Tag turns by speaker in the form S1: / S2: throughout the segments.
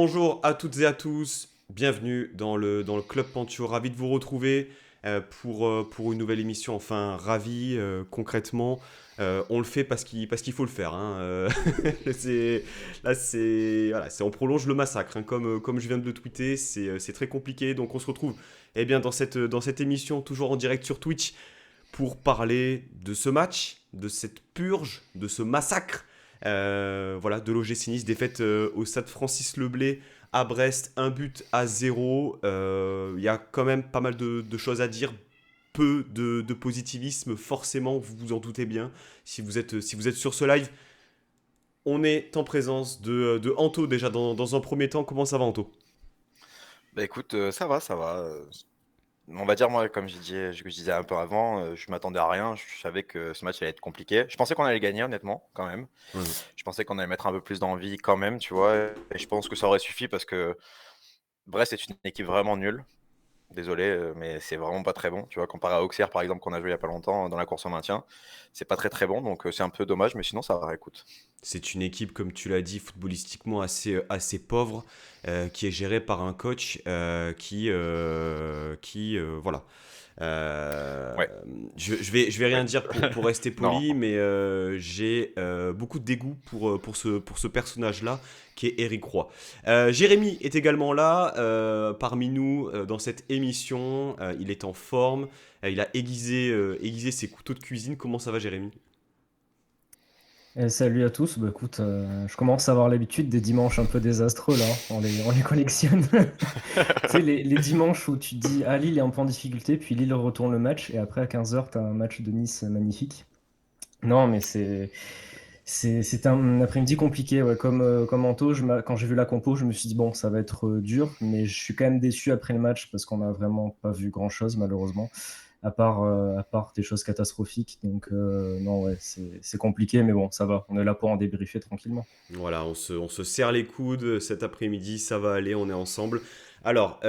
S1: Bonjour à toutes et à tous, bienvenue dans le Club Pantio, ravi de vous retrouver pour une nouvelle émission, enfin ravi concrètement, on le fait parce qu'il faut le faire, hein, c'est, voilà, on prolonge le massacre, hein, comme je viens de le tweeter, c'est très compliqué, donc on se retrouve eh bien, dans cette émission, toujours en direct sur Twitch, pour parler de ce match, de cette purge, de ce massacre, voilà, de l'OGC Nice, défaite au stade Francis Leblay à Brest, 1 but à 0. Il y a quand même pas mal de choses à dire, peu de positivisme, forcément, vous vous en doutez bien, si vous êtes sur ce live. On est en présence de Anto déjà dans un premier temps. Comment ça va, Anto?
S2: Bah écoute, ça va, ça va. On va dire, moi, comme je disais un peu avant, je m'attendais à rien. Je savais que ce match allait être compliqué. Je pensais qu'on allait gagner, honnêtement, quand même.
S1: Mhm.
S2: Je pensais qu'on allait mettre un peu plus d'envie, quand même, tu vois. Et je pense que ça aurait suffi parce que Brest est une équipe vraiment nulle. Désolé, mais c'est vraiment pas très bon. Tu vois, comparé à Auxerre, par exemple, qu'on a joué il y a pas longtemps dans la course au maintien, c'est pas très très bon. Donc c'est un peu dommage, mais sinon ça va. Écoute.
S1: C'est une équipe, comme tu l'as dit, footballistiquement assez pauvre, qui est gérée par un coach voilà. Euh,
S2: Ouais.
S1: je vais rien
S2: Ouais.
S1: dire pour rester
S2: Non.
S1: poli, mais j'ai beaucoup de dégoût pour ce personnage-là, qui est Eric Roy. Jérémy est également là, parmi nous, dans cette émission. Il est en forme. Il a aiguisé ses couteaux de cuisine. Comment ça va, Jérémy?
S3: Et salut à tous. Bah écoute, je commence à avoir l'habitude des dimanches un peu désastreux là, hein. On les collectionne. Tu sais, les dimanches où tu te dis, ah, Lille est un peu en difficulté, puis Lille retourne le match, et après à 15h, tu as un match de Nice magnifique. Non, mais c'était un après-midi compliqué. Ouais. Comme Anto, quand j'ai vu la compo, je me suis dit, bon, ça va être dur, mais je suis quand même déçu après le match parce qu'on n'a vraiment pas vu grand-chose, malheureusement à part des choses catastrophiques. Donc, non, ouais, c'est compliqué, mais bon, ça va. On est là pour en débriefer tranquillement.
S1: Voilà, on se serre les coudes cet après-midi, ça va aller, on est ensemble. Alors,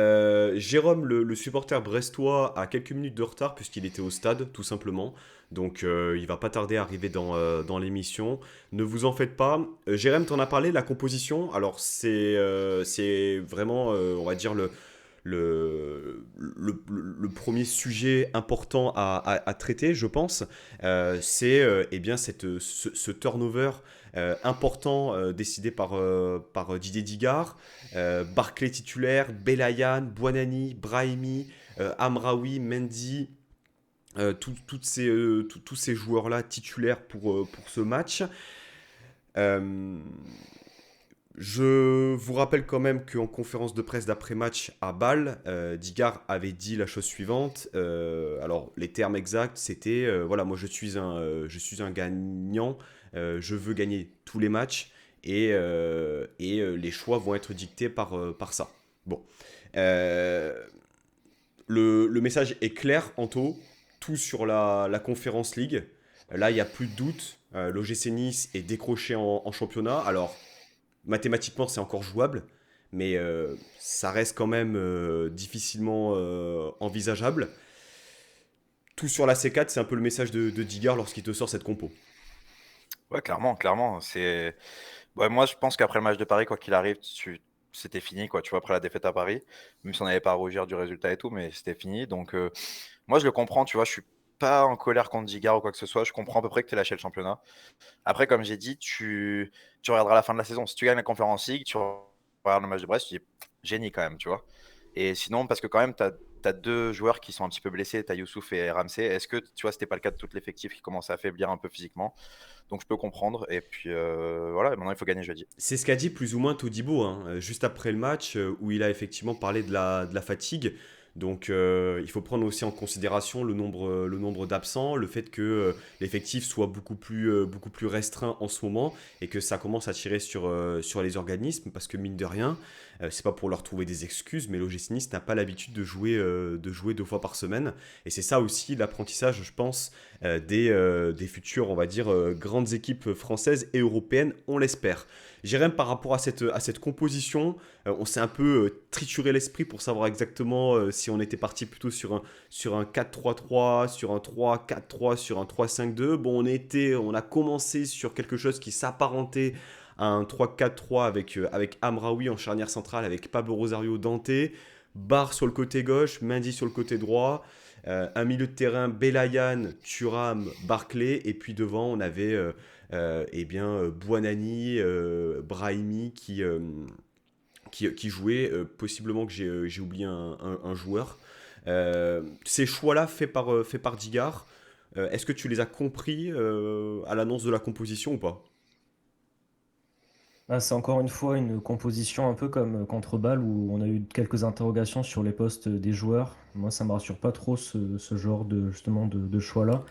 S1: Jérôme, le supporter brestois, a quelques minutes de retard puisqu'il était au stade, tout simplement. Donc, il va pas tarder à arriver dans l'émission. Ne vous en faites pas. Jérôme, t'en as parlé, la composition. Alors, c'est vraiment, on va dire, le premier sujet important à traiter, je pense. C'est eh bien ce turnover important décidé par Didier Digard. Barclay titulaire, Belayan, Buonani, Brahimi, Amraoui, Mendy, tous ces joueurs-là titulaires pour ce match. Euh, je vous rappelle quand même qu'en conférence de presse d'après-match à Bâle, Digard avait dit la chose suivante. Alors, les termes exacts, c'était voilà, moi je suis un gagnant, je veux gagner tous les matchs et les choix vont être dictés par ça. Bon. Euh, le message est clair, Anto, tout sur la Conférence League. Là, il n'y a plus de doute. L'OGC Nice est décroché en championnat. Alors, mathématiquement, c'est encore jouable, mais ça reste quand même difficilement envisageable. Tout sur la C4, c'est un peu le message de Digard lorsqu'il te sort cette compo.
S2: Ouais, clairement, clairement. Ouais, moi, je pense qu'après le match de Paris, quoi qu'il arrive, c'était fini, quoi. Tu vois, après la défaite à Paris, même si on n'avait pas à rougir du résultat et tout, mais c'était fini. Donc, moi, je le comprends, tu vois, je suis pas en colère contre Gigard ou quoi que ce soit. Je comprends à peu près que tu es lâché le championnat. Après, comme j'ai dit, tu regarderas la fin de la saison. Si tu gagnes la Conférence League, tu regardes le match de Brest, tu dis génie quand même, tu vois. Et sinon, parce que quand même, tu as deux joueurs qui sont un petit peu blessés, tu as Youssouf et Ramsey. Est-ce que, tu vois, c'était pas le cas de tout l'effectif qui commence à affaiblir un peu physiquement? Donc, je peux comprendre. Et puis, voilà, maintenant, il faut gagner jeudi.
S1: C'est ce qu'a dit plus ou moins Todibo, hein, juste après le match, où il a effectivement parlé de la fatigue. Donc il faut prendre aussi en considération le nombre d'absents, le fait que l'effectif soit beaucoup plus restreint en ce moment et que ça commence à tirer sur les organismes parce que mine de rien, c'est pas pour leur trouver des excuses, mais l'OGC Nice n'a pas l'habitude de jouer 2 fois par semaine. Et c'est ça aussi l'apprentissage, je pense, des futures, on va dire, grandes équipes françaises et européennes, on l'espère. Jérém, par rapport à cette composition, on s'est un peu trituré l'esprit pour savoir exactement si on était parti plutôt sur un 4-3-3, sur un 3-4-3, sur un 3-5-2. Bon, on a commencé sur quelque chose qui s'apparentait à un 3-4-3 avec Amraoui en charnière centrale, avec Pablo Rosario Dante, Barre sur le côté gauche, Mendy sur le côté droit, un milieu de terrain, Belayan, Thuram, Barclay, et puis devant, on avait Bouanani, Brahimi qui jouait, possiblement que j'ai oublié un joueur. Ces choix-là faits par Digard, est-ce que tu les as compris à l'annonce de la composition ou pas?
S3: Ah, c'est encore une fois une composition un peu comme contre Bâle où on a eu quelques interrogations sur les postes des joueurs. Moi, ça me rassure pas trop ce genre de, justement, de choix-là.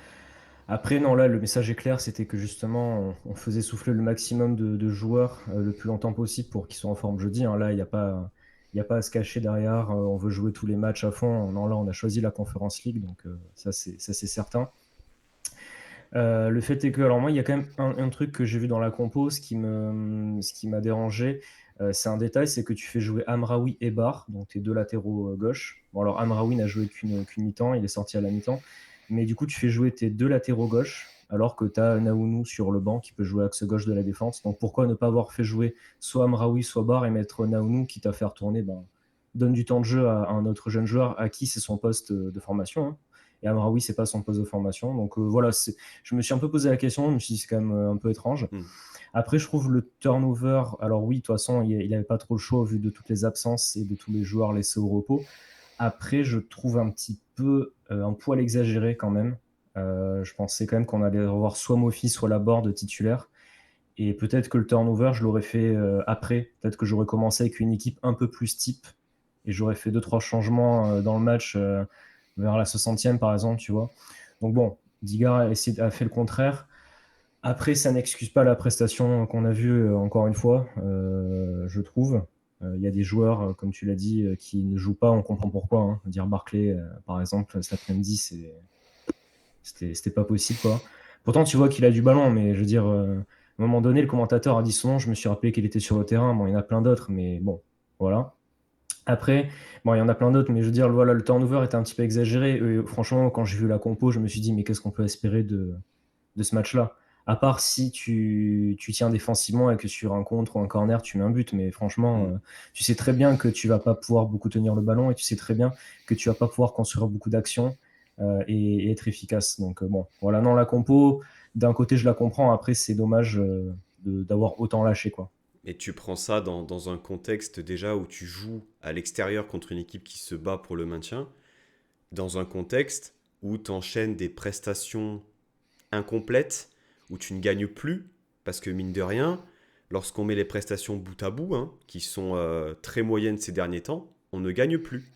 S3: Après, non, là, le message est clair, c'était que justement, on faisait souffler le maximum de joueurs le plus longtemps possible pour qu'ils soient en forme jeudi, hein. Là, il y a pas à se cacher derrière. On veut jouer tous les matchs à fond. Non, là, on a choisi la Conference League, donc ça, c'est certain. Le fait est que, alors moi, il y a quand même un truc que j'ai vu dans la compo, ce qui m'a dérangé, c'est un détail, c'est que tu fais jouer Amraoui et Barre, donc tes deux latéraux gauche. Bon, alors Amraoui n'a joué qu'une mi-temps, il est sorti à la mi-temps, mais du coup, tu fais jouer tes deux latéraux gauche, alors que tu as Naounou sur le banc qui peut jouer axe gauche de la défense. Donc pourquoi ne pas avoir fait jouer soit Amraoui, soit Barre et mettre Naounou, quitte à faire tourner, ben, donne du temps de jeu à un autre jeune joueur à qui c'est son poste de formation, hein. Et Amraoui, c'est pas son poste de formation. Donc voilà, je me suis un peu posé la question, je me suis dit c'est quand même un peu étrange.
S1: Hmm.
S3: Après, je trouve le turnover, alors oui, de toute façon, il n'avait pas trop le choix au vu de toutes les absences et de tous les joueurs laissés au repos. Après, je trouve un petit peu, un poil exagéré quand même. Je pensais quand même qu'on allait revoir soit Mofi, soit Laborde titulaire. Et peut-être que le turnover, je l'aurais fait après. Peut-être que j'aurais commencé avec une équipe un peu plus type. Et j'aurais fait 2-3 changements dans le match vers la 60e, par exemple, tu vois. Donc bon, Digard a fait le contraire. Après, ça n'excuse pas la prestation qu'on a vue, encore une fois, je trouve. Il y a des joueurs, comme tu l'as dit, qui ne jouent pas, on comprend pourquoi, hein. Dire Barclay, par exemple, cet après-midi, c'était pas possible, quoi. Pourtant, tu vois qu'il a du ballon, mais je veux dire, à un moment donné, le commentateur a dit son nom, je me suis rappelé qu'il était sur le terrain. Bon, il y en a plein d'autres, mais bon, voilà. Après, bon, il y en a plein d'autres, mais je veux dire, voilà, le turnover était un petit peu exagéré. Franchement, quand j'ai vu la compo, je me suis dit, mais qu'est-ce qu'on peut espérer de ce match-là? À part si tu tiens défensivement et que sur un contre ou un corner, tu mets un but. Mais franchement, tu sais très bien que tu vas pas pouvoir beaucoup tenir le ballon et tu sais très bien que tu vas pas pouvoir construire beaucoup d'actions et être efficace. Donc bon, voilà, non, la compo, d'un côté, je la comprends. Après, c'est dommage d'avoir autant lâché, quoi.
S1: Et tu prends ça dans un contexte déjà où tu joues à l'extérieur contre une équipe qui se bat pour le maintien, dans un contexte où tu enchaînes des prestations incomplètes, où tu ne gagnes plus, parce que mine de rien, lorsqu'on met les prestations bout à bout, hein, qui sont très moyennes ces derniers temps, on ne gagne plus.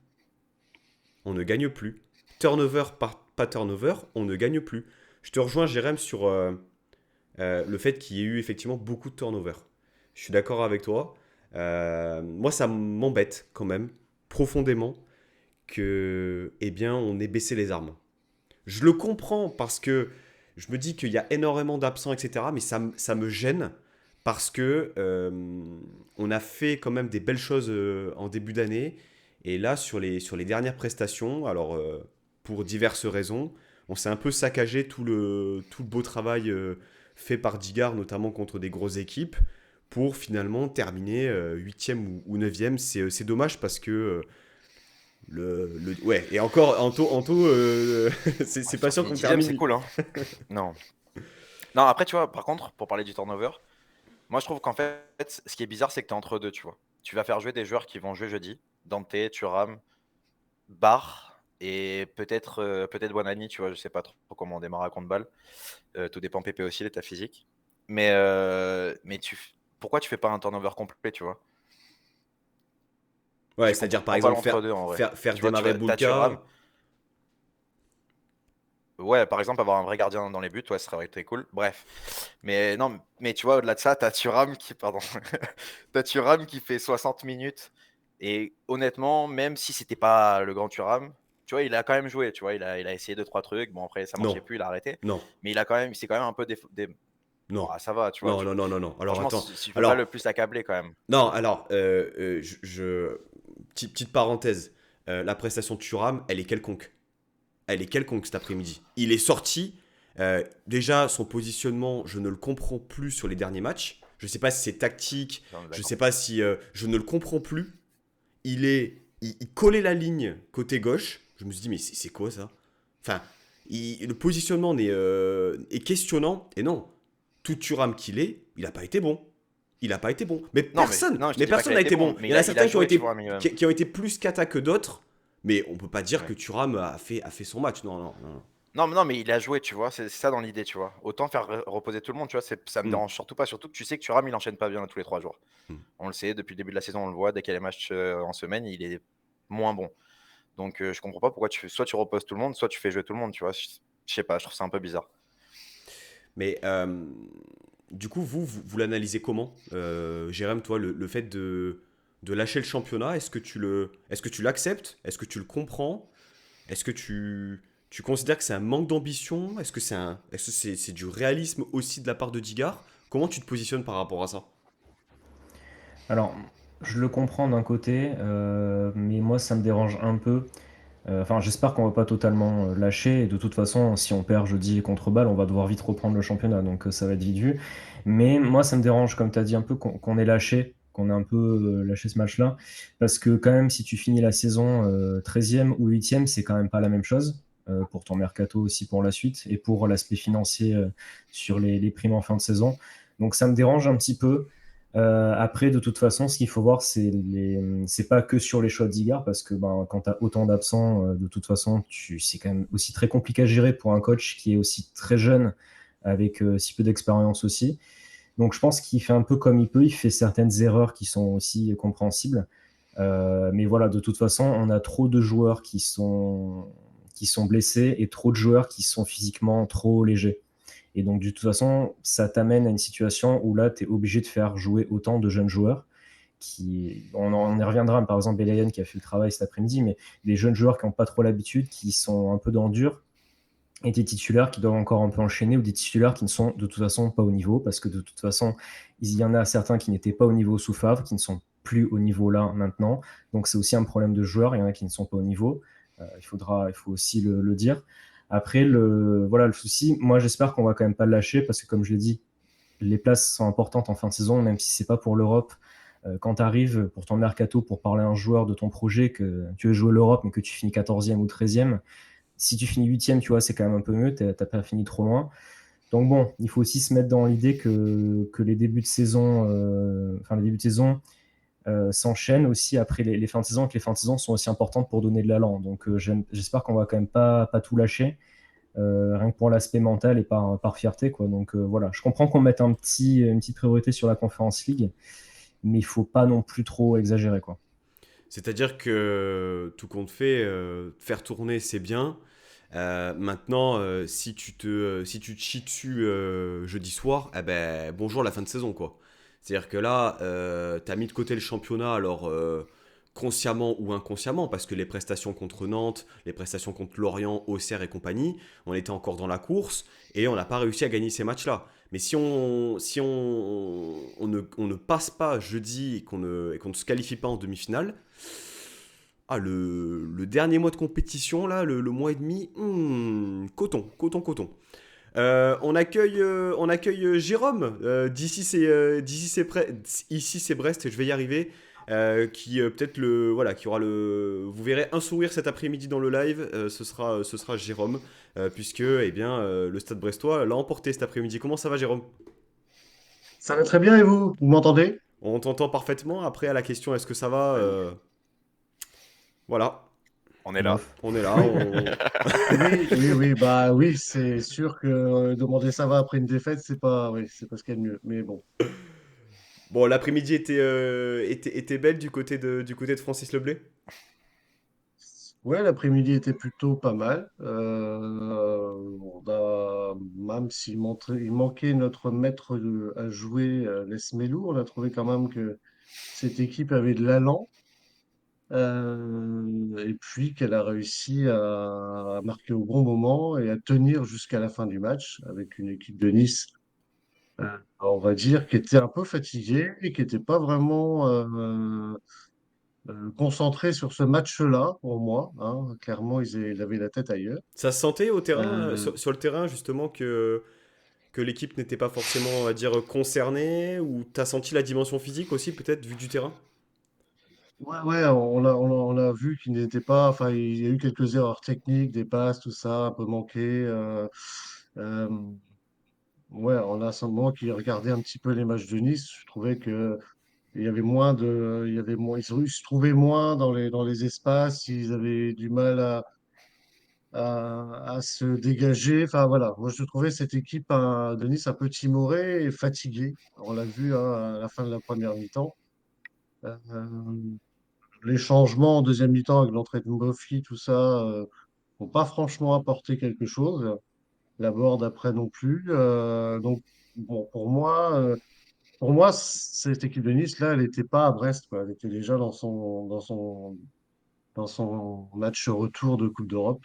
S1: On ne gagne plus. Turnover par pas turnover, on ne gagne plus. Je te rejoins, Jérém, sur le fait qu'il y ait eu effectivement beaucoup de turnover. Je suis d'accord avec toi. Moi, ça m'embête quand même, profondément, que, eh bien, on ait baissé les armes. Je le comprends parce que je me dis qu'il y a énormément d'absents, etc. Mais ça me gêne parce que on a fait quand même des belles choses en début d'année. Et là, sur les dernières prestations, alors pour diverses raisons, on s'est un peu saccagé tout le beau travail fait par Digard, notamment contre des grosses équipes, pour finalement terminer 8e ou 9e. C'est dommage parce que ouais, et encore, Anto
S2: Ah,
S1: c'est
S2: si on
S1: pas sûr
S2: finit
S1: qu'on
S2: 10e,
S1: termine.
S2: c'est cool, hein. Non. Non, après, tu vois, par contre, pour parler du turnover, moi, je trouve qu'en fait, ce qui est bizarre, c'est que tu es entre deux, tu vois. Tu vas faire jouer des joueurs qui vont jouer jeudi. Dante, Thuram, Barre et peut-être Buonanni, tu vois. Je sais pas trop comment on démarre à contre balle. Tout dépend Pépé aussi, l'état physique. Mais pourquoi tu fais pas un turnover complet, tu vois?
S1: Ouais,
S2: Je
S1: c'est-à-dire par
S2: comprends pas
S1: exemple
S2: l'entre-deux en vrai.
S1: faire
S2: Tu vois,
S1: démarrer
S2: t'as Thuram.
S1: Boulka.
S2: Ouais, par exemple, avoir un vrai gardien dans les buts, ouais, ce serait très cool. Bref. Mais non, mais tu vois, au-delà de ça, t'as Thuram qui, pardon, t'as Thuram qui fait 60 minutes. Et honnêtement, même si c'était pas le grand Thuram, tu vois, il a quand même joué, tu vois, il a essayé 2-3 trucs. Bon, après, ça
S1: Non,
S2: marchait plus, il a arrêté.
S1: non,
S2: Mais il s'est quand même un peu bon,
S1: non,
S2: ça va, tu vois.
S1: non, non, non, non, non. Alors
S2: Franchement,
S1: attends.
S2: si tu peux pas le
S1: Alors,
S2: plus accabler quand même.
S1: non, alors, petite parenthèse. La prestation de Thuram, elle est quelconque. Elle est quelconque cet après-midi. Il est sorti. Déjà, son positionnement, je ne le comprends plus sur les derniers matchs. Je sais pas si c'est tactique,
S2: On est
S1: je
S2: d'accord.
S1: sais pas si je ne le comprends plus. Il collait la ligne côté gauche. Je me suis dit, mais c'est quoi ça? Enfin, le positionnement est questionnant. Et non, tout Thuram qu'il est, il n'a pas été bon. Il n'a pas été bon.
S2: Non, mais non, je te
S1: Mais
S2: dis pas qu'il
S1: personne
S2: a
S1: n'a
S2: été
S1: été
S2: bon,
S1: bon.
S2: mais
S1: Il y en a
S2: il a
S1: certains
S2: joué, tu vois, un minimum.
S1: qui ont été plus cata que d'autres. Mais on peut pas dire que
S2: Ouais.
S1: Thuram a fait son match. Non, non, non.
S2: Non, mais non, mais il a joué, tu vois, c'est ça dans l'idée, tu vois. Autant faire reposer tout le monde, tu vois, ça me
S1: Hmm,
S2: dérange surtout pas, surtout que tu sais que Thuram, il enchaîne pas bien tous les 3 jours.
S1: hmm.
S2: On le sait, depuis le début de la saison, on le voit, dès qu'il y a les matchs en semaine, il est moins bon. Donc je comprends pas pourquoi soit tu reposes tout le monde, soit tu fais jouer tout le monde, tu vois. Je sais pas, je trouve ça un peu bizarre.
S1: Mais du coup, vous l'analysez comment, Jérém, toi, le fait de lâcher le championnat, est-ce que tu l'acceptes? Est-ce que tu le comprends? Est-ce que tu considères que c'est un manque d'ambition? Est-ce que c'est du réalisme aussi de la part de Digard? Comment tu te positionnes par rapport à ça?
S3: Alors, je le comprends d'un côté, mais moi, ça me dérange un peu. Enfin, j'espère qu'on va pas totalement lâcher. Et de toute façon, si on perd jeudi contre Bâle, on va devoir vite reprendre le championnat, donc ça va être vite vu. Mais moi, ça me dérange, comme tu as dit, un peu qu'on ait lâché, qu'on ait un peu lâché ce match-là. Parce que quand même, si tu finis la saison 13e ou 8e, c'est quand même pas la même chose. Pour ton mercato aussi pour la suite et pour l'aspect financier sur les primes en fin de saison. Donc ça me dérange un petit peu. Après, de toute façon, ce qu'il faut voir, c'est pas que sur les choix d'Igard, parce que ben, quand tu as autant d'absents, de toute façon, c'est quand même aussi très compliqué à gérer pour un coach qui est aussi très jeune, avec si peu d'expérience aussi. Donc je pense qu'il fait un peu comme il peut, il fait certaines erreurs qui sont aussi compréhensibles. Mais voilà, de toute façon, on a trop de joueurs qui sont blessés et trop de joueurs qui sont physiquement trop légers. Et donc, de toute façon, ça t'amène à une situation où là, tu es obligé de faire jouer autant de jeunes joueurs. On y reviendra, par exemple, Belayan qui a fait le travail cet après-midi, mais des jeunes joueurs qui n'ont pas trop l'habitude, qui sont un peu dans le dur, et des titulaires qui doivent encore un peu enchaîner, ou des titulaires qui ne sont de toute façon pas au niveau, parce que de toute façon, il y en a certains qui n'étaient pas au niveau sous Favre, qui ne sont plus au niveau là maintenant. Donc c'est aussi un problème de joueurs, il y en a qui ne sont pas au niveau. Il faut aussi le dire. Après, voilà, le souci, moi j'espère qu'on va quand même pas le lâcher, parce que comme je l'ai dit, les places sont importantes en fin de saison, même si c'est pas pour l'Europe. Quand tu arrives pour ton mercato, pour parler à un joueur de ton projet, que tu veux jouer l'Europe, mais que tu finis 14e ou 13e, si tu finis 8e, tu vois, c'est quand même un peu mieux, t'as pas fini trop loin. Donc bon, il faut aussi se mettre dans l'idée que les débuts de saison, les débuts de saison s'enchaînent aussi après les fins de saison, que les fins de saison sont aussi importantes pour donner de l'allant. Donc j'espère qu'on va quand même pas tout lâcher, rien que pour l'aspect mental et par fierté, quoi. Donc voilà, je comprends qu'on mette une petite priorité sur la Conference League, mais il faut pas non plus trop exagérer, quoi.
S1: C'est-à-dire que tout compte fait, faire tourner, c'est bien. Maintenant, si tu te chies dessus jeudi soir, eh ben, bonjour la fin de saison, quoi. C'est-à-dire que là, t'as mis de côté le championnat, alors consciemment ou inconsciemment, parce que les prestations contre Nantes, les prestations contre Lorient, Auxerre et compagnie, on était encore dans la course et on n'a pas réussi à gagner ces matchs-là. Mais on ne passe pas jeudi et qu'on ne se qualifie pas en demi-finale, le dernier mois de compétition, là, le mois et demi, coton, coton, coton. On accueille Jérôme. Ici c'est Brest, je vais y arriver. Qui peut-être voilà, qui aura vous verrez un sourire cet après-midi dans le live. Ce sera Jérôme, puisque eh bien le Stade Brestois l'a emporté cet après-midi. Comment ça va, Jérôme?
S4: Ça va très bien et vous? Vous m'entendez?
S1: On t'entend parfaitement. Après à la question est-ce que ça va,
S2: Magnifique.
S1: voilà,
S2: On est là.
S3: Bof.
S1: on est là.
S4: Oui, oui, oui, oui, bah oui, c'est sûr que demander ça va après une défaite, c'est pas ce qu'il y a de mieux. Mais bon.
S1: Bon, l'après-midi était belle du côté de Francis Leblay.
S4: Ouais, l'après-midi était plutôt pas mal. Même il manquait notre maître à jouer, Les Melou, on a trouvé quand même que cette équipe avait de l'allant. Et puis qu'elle a réussi à marquer au bon moment et à tenir jusqu'à la fin du match avec une équipe de Nice, on va dire, qui était un peu fatiguée et qui n'était pas vraiment concentrée sur ce match-là, pour moi, hein. Clairement, ils avaient la tête ailleurs.
S1: Ça se sentait au terrain,
S4: Euh,
S1: sur le terrain justement que que l'équipe n'était pas forcément, on va dire, concernée, ou t'as senti la dimension physique aussi, peut-être, vu du terrain?
S4: Ouais, ouais, on a vu qu'il n'était pas. Enfin, il y a eu quelques erreurs techniques, des passes, tout ça, un peu manquées. Euh, ouais, on a moi qui regardais un petit peu les matchs de Nice, je trouvais que il y avait moins de, il y avait moins, ils se trouvaient moins dans les espaces, ils avaient du mal à se dégager. Enfin voilà, moi je trouvais cette équipe de Nice un peu timorée et fatiguée. On l'a vu hein, à la fin de la première mi-temps. Euh, les changements en deuxième mi-temps avec l'entrée de Mbofi, tout ça, n'ont pas franchement apporté quelque chose. La board après non plus. Donc bon, pour moi, cette équipe de Nice là, elle n'était pas à Brest, quoi. Elle était déjà dans son match retour de Coupe d'Europe.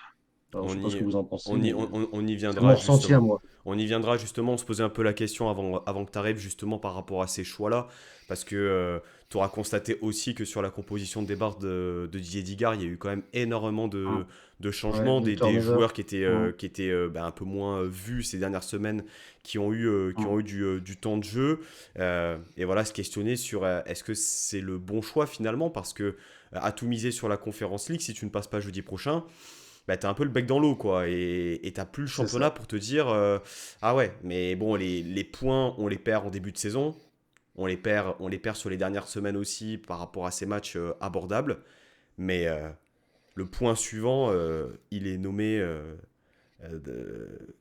S4: Alors, je
S1: On
S4: sais pas ce que
S1: y,
S4: vous en pensez,
S1: on y,
S4: mais
S1: on y
S4: c'est
S1: viendra
S4: mon ressenti à
S1: justement.
S4: moi.
S1: On y viendra justement, on se posait un peu la question avant que tu arrives justement par rapport à ces choix-là, parce que tu auras constaté aussi que sur la composition de départ de Didier Digard, il y a eu quand même énormément
S4: Mm.
S1: de
S4: Ouais,
S1: changements,
S4: de
S1: des
S4: turnover.
S1: joueurs qui étaient,
S4: Mm.
S1: un peu moins vus ces dernières semaines, qui
S4: Mm.
S1: ont eu du temps de jeu, et voilà, se questionner sur est-ce que c'est le bon choix finalement, parce que à tout miser sur la Conférence League, si tu ne passes pas jeudi prochain, bah, t'as un peu le bec dans l'eau, quoi. Et t'as plus le
S4: C'est
S1: championnat
S4: ça.
S1: pour te dire ah ouais, mais bon, les points, on les perd en début de saison. On les perd sur les dernières semaines aussi par rapport à ces matchs abordables. Mais le point suivant, il est nommé.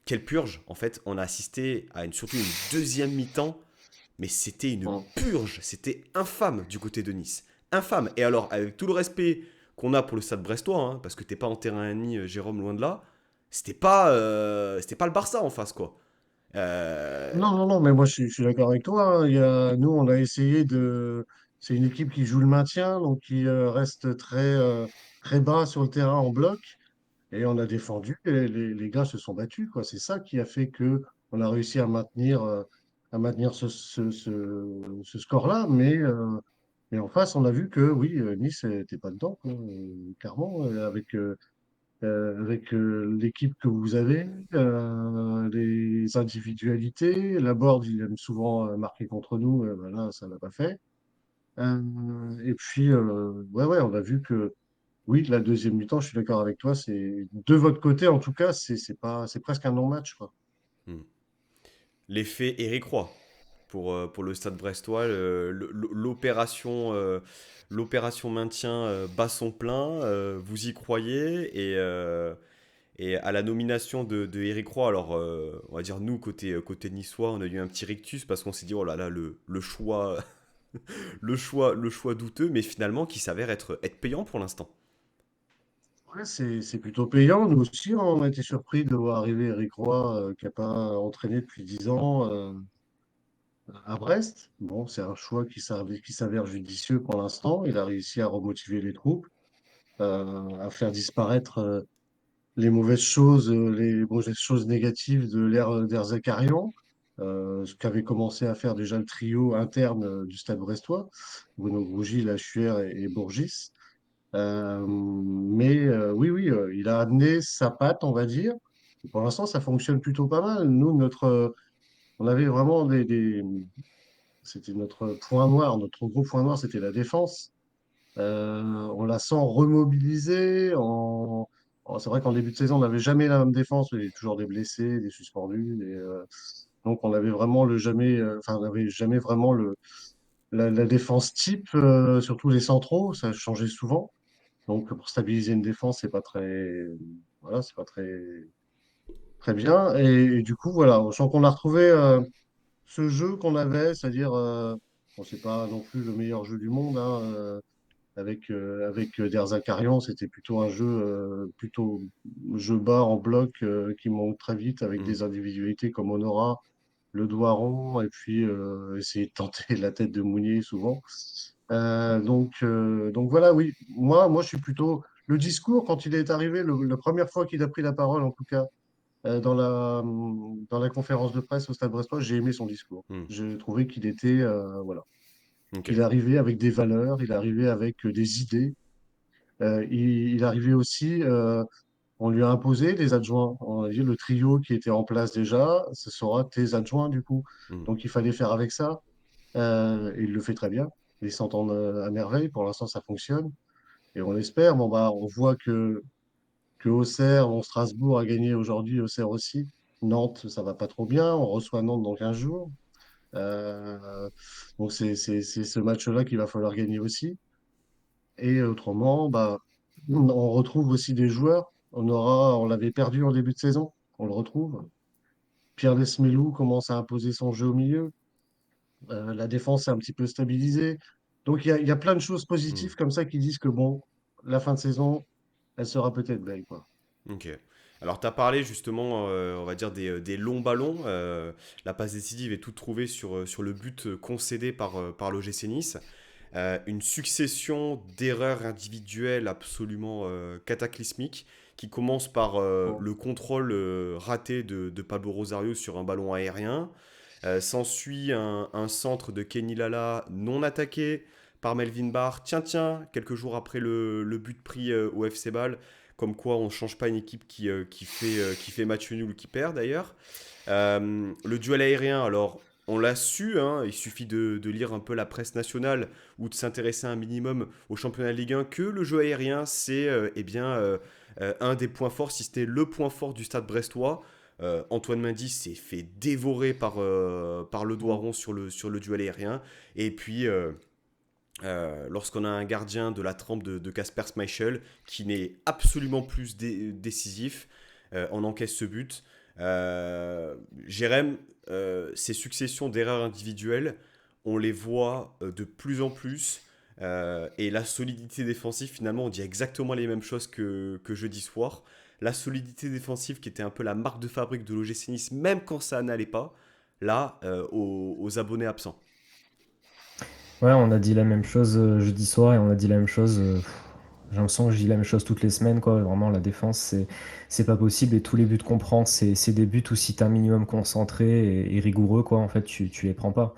S1: Quelle purge, en fait. On a assisté à surtout une deuxième mi-temps, mais c'était une
S4: Mm.
S1: purge. C'était infâme du côté de Nice. Infâme. Et alors, avec tout le respect qu'on a pour le stade brestois, hein, parce que t'es pas en terrain ennemi, Jérôme, loin de là, c'était pas le Barça en face, quoi. Euh,
S4: Non, non, non, mais moi je suis d'accord avec toi, hein. Nous, on a essayé de. C'est une équipe qui joue le maintien, donc qui reste très bas sur le terrain en bloc. Et on a défendu, et les gars se sont battus, quoi. C'est ça qui a fait que on a réussi à maintenir ce score-là. Mais en face, on a vu que oui, Nice n'était pas dedans, quoi, clairement, avec l'équipe que vous avez, les individualités. La board, il aime souvent marquer contre nous, ben là, ça l'a pas fait. Et puis, ouais, ouais, on a vu que oui, la deuxième mi-temps, je suis d'accord avec toi, c'est de votre côté en tout cas, c'est presque un non-match, quoi.
S1: hmm. L'effet Eric Roy pour le stade brestois, l'opération maintien bat son plein, vous y croyez et à la nomination de Eric Roy, alors on va dire nous côté niçois, on a eu un petit rictus parce qu'on s'est dit oh là là le choix le choix douteux, mais finalement qui s'avère être payant pour l'instant.
S4: Ouais, c'est plutôt payant. Nous aussi, on a été surpris de voir arriver Eric Roy, qui n'a pas entraîné depuis 10 ans à Brest. Bon, c'est un choix qui s'avère judicieux pour l'instant. Il a réussi à remotiver les troupes, à faire disparaître les mauvaises choses négatives de l'ère d'Erzakarian, ce qu'avait commencé à faire déjà le trio interne du Stade brestois, Bruno Grougy, Lachuer et Bourgis. Mais oui, oui, il a amené sa patte, on va dire. Et pour l'instant, ça fonctionne plutôt pas mal. Nous, on avait vraiment c'était notre point noir, notre gros point noir, c'était la défense. On la sent remobilisée. C'est vrai qu'en début de saison, on n'avait jamais la même défense. Il y avait toujours des blessés, des suspendus. Donc, on avait vraiment on n'avait jamais vraiment la défense type, surtout les centraux. Ça changeait souvent. Donc, pour stabiliser une défense, c'est pas très, voilà, c'est pas très, très bien. Et du coup, voilà, on sent qu'on a retrouvé ce jeu qu'on avait, c'est-à-dire, bon, c'est pas non plus le meilleur jeu du monde, hein, avec Derzakarian, c'était plutôt un plutôt jeu bas en bloc qui monte très vite avec
S1: Hmm.
S4: des individualités comme Honora, Le Doiron, et puis essayer de tenter la tête de Mounier souvent. Donc voilà, oui. Moi, je suis plutôt. Le discours, quand il est arrivé, la première fois qu'il a pris la parole, en tout cas, dans la conférence de presse au Stade Brestois, j'ai aimé son discours.
S1: Hmm.
S4: J'ai trouvé qu'il était, voilà,
S1: Ok.
S4: il arrivait avec des valeurs, il arrivait avec des idées. Il arrivait aussi. On lui a imposé des adjoints. On a dit le trio qui était en place déjà, ce sera tes adjoints du coup.
S1: Hmm.
S4: Donc il fallait faire avec ça. Et il le fait très bien. Ils s'entendent à merveille. Pour l'instant, ça fonctionne. Et on espère. Bon, bah, on voit que Auxerre, bon, Strasbourg a gagné aujourd'hui, Auxerre aussi. Nantes, ça va pas trop bien. On reçoit Nantes dans 15 jours. Euh, donc c'est ce match-là qu'il va falloir gagner aussi. Et autrement, bah, on retrouve aussi des joueurs. On l'avait perdu en début de saison. On le retrouve. Pierre Lesmelou commence à imposer son jeu au milieu. La défense est un petit peu stabilisée. Donc il y a plein de choses
S1: Hmm.
S4: positives comme ça qui disent que bon, la fin de saison, elle sera peut-être belle, quoi.
S1: Ok. Alors, tu as parlé justement, on va dire, des longs ballons. La passe décisive est toute trouvée sur le but concédé par l'OGC Nice. Une succession d'erreurs individuelles absolument cataclysmiques qui commence par
S4: Bon.
S1: le contrôle raté de Pablo Rosario sur un ballon aérien. S'ensuit un centre de Kenny Lala non attaqué par Melvin Barr. Tiens, quelques jours après le but pris au FC Bâle, comme quoi on ne change pas une équipe qui fait match nul ou qui perd d'ailleurs. Le duel aérien, alors on l'a su, hein, il suffit de lire un peu la presse nationale ou de s'intéresser un minimum au championnat de Ligue 1 que le jeu aérien c'est un des points forts, si c'était le point fort du stade brestois. Antoine Mendy s'est fait dévorer par le doigt
S4: Bon.
S1: rond sur le duel aérien. Et puis, lorsqu'on a un gardien de la trempe de Kasper Schmeichel qui n'est absolument plus décisif, on encaisse ce but. Jérém, ces successions d'erreurs individuelles, on les voit de plus en plus. Et la solidité défensive, finalement, on dit exactement les mêmes choses que jeudi soir. La solidité défensive qui était un peu la marque de fabrique de l'OGC Nice, même quand ça n'allait pas, là, aux abonnés absents.
S3: Ouais, on a dit la même chose jeudi soir et on a dit la même chose. J'ai l'impression que je dis la même chose toutes les semaines, quoi. Vraiment, la défense, c'est pas possible. Et tous les buts qu'on prend, c'est des buts où si t'es un minimum concentré et rigoureux, quoi, en fait, tu les prends pas.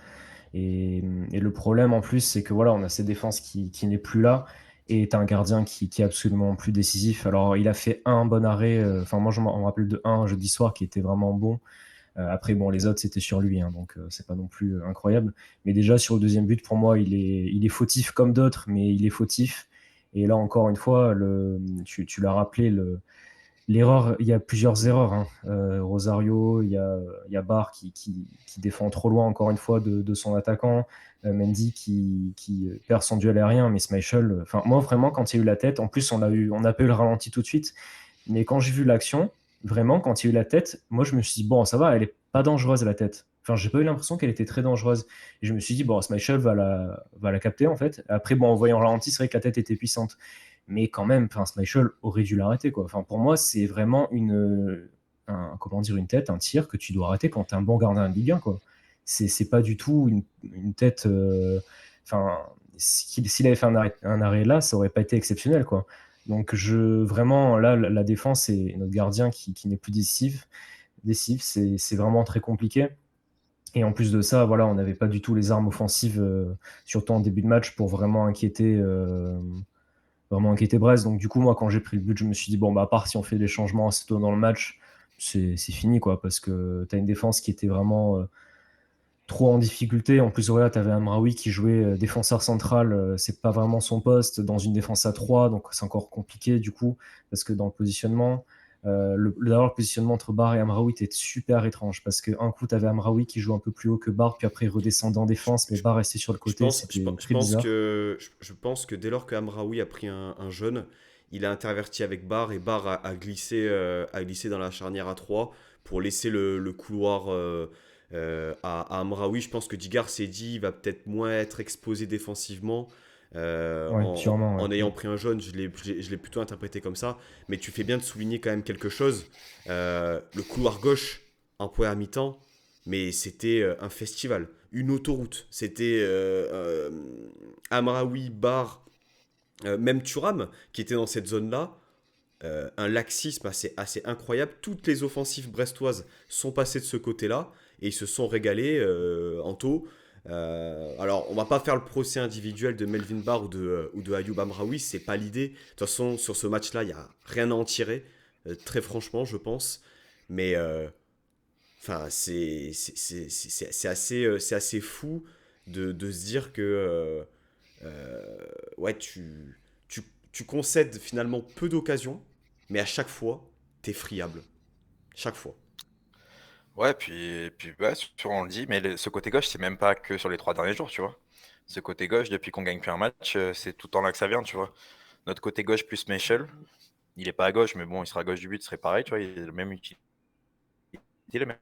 S3: Et le problème en plus, c'est que voilà, on a cette défense qui n'est plus là et t'as un gardien qui est absolument plus décisif. Alors, il a fait un bon arrêt. Enfin, moi, on me rappelle de un jeudi soir qui était vraiment bon. Après, bon, les autres, c'était sur lui, hein, donc c'est pas non plus incroyable. Mais déjà, sur le deuxième but, pour moi, il est fautif comme d'autres, mais il est fautif. Et là, encore une fois, tu l'as rappelé, l'erreur, il y a plusieurs erreurs, hein. Rosario, il y a Barr qui défend trop loin, encore une fois, de son attaquant. Mendy qui perd son duel aérien, mais Schmeichel, enfin, moi, vraiment, quand il y a eu la tête, en plus, on a pas eu le ralenti tout de suite. Mais quand j'ai vu l'action, vraiment, quand il y a eu la tête, moi, je me suis dit, bon, ça va, elle est pas dangereuse, la tête. Enfin, j'ai pas eu l'impression qu'elle était très dangereuse. Et je me suis dit, bon, Schmeichel va la capter, en fait. Après, bon, en voyant le ralenti, c'est vrai que la tête était puissante. Mais quand même, enfin, Schmeichel aurait dû l'arrêter, quoi. Enfin, pour moi, c'est vraiment comment dire, une tête, un tir que tu dois arrêter quand tu es un bon gardien de Ligue 1, quoi. C'est pas du tout une tête. Enfin, s'il avait fait un arrêt là, ça aurait pas été exceptionnel, quoi. Donc, vraiment, là, la défense et notre gardien qui n'est plus décisif, c'est vraiment très compliqué. Et en plus de ça, voilà, on n'avait pas du tout les armes offensives, surtout en début de match, pour vraiment inquiéter Brest. Donc, du coup, moi, quand j'ai pris le but, je me suis dit, bon, bah, à part si on fait des changements assez tôt dans le match, c'est fini, quoi, parce que tu as une défense qui était vraiment trop en difficulté. En plus, voilà, tu avais Amraoui qui jouait défenseur central, c'est pas vraiment son poste dans une défense à 3, donc c'est encore compliqué, du coup, parce que dans le positionnement, d'abord, le positionnement entre Barr et Amraoui était super étrange, parce qu'un coup, tu avais Amraoui qui joue un peu plus haut que Barr, puis après, il redescendait en
S1: Je,
S3: défense, mais
S1: je-
S3: Barr restait sur le
S1: je
S3: côté,
S1: pense, je,
S3: c'était
S1: pense je
S3: très
S1: pense
S3: bizarre.
S1: que dès lors que Amraoui a pris un jeune, il a interverti avec Barr et Barr a glissé dans la charnière à 3 pour laisser le couloir à Amraoui. Je pense que Digard s'est dit il va peut-être moins être exposé défensivement.
S3: Ouais, sûrement, ouais.
S1: En ayant pris un jaune, je l'ai plutôt interprété comme ça. Mais tu fais bien de souligner quand même quelque chose. Le couloir gauche en première mi-temps, mais c'était un festival, une autoroute. C'était Amraoui, Bar, même Thuram qui était dans cette zone-là. Un laxisme assez incroyable. Toutes les offensives brestoises sont passées de ce côté-là et ils se sont régalés en taux. Alors, on va pas faire le procès individuel de Melvin Barr ou de Ayoub Amraoui, c'est pas l'idée. De toute façon, sur ce match-là, il n'y a rien à en tirer. très franchement, je pense. Mais enfin, c'est assez fou de se dire que ouais, tu concèdes finalement peu d'occasions, mais à chaque fois, t'es friable. Chaque fois.
S2: Ouais, puis ouais, on le dit, mais ce côté gauche, c'est même pas que sur les 3 derniers jours, tu vois. Ce côté gauche, depuis qu'on gagne plus un match, c'est tout le temps là que ça vient, tu vois. Notre côté gauche plus Michel, il est pas à gauche, mais bon, il sera à gauche du but, ce serait pareil, tu vois. Il a le même utilité, le mec.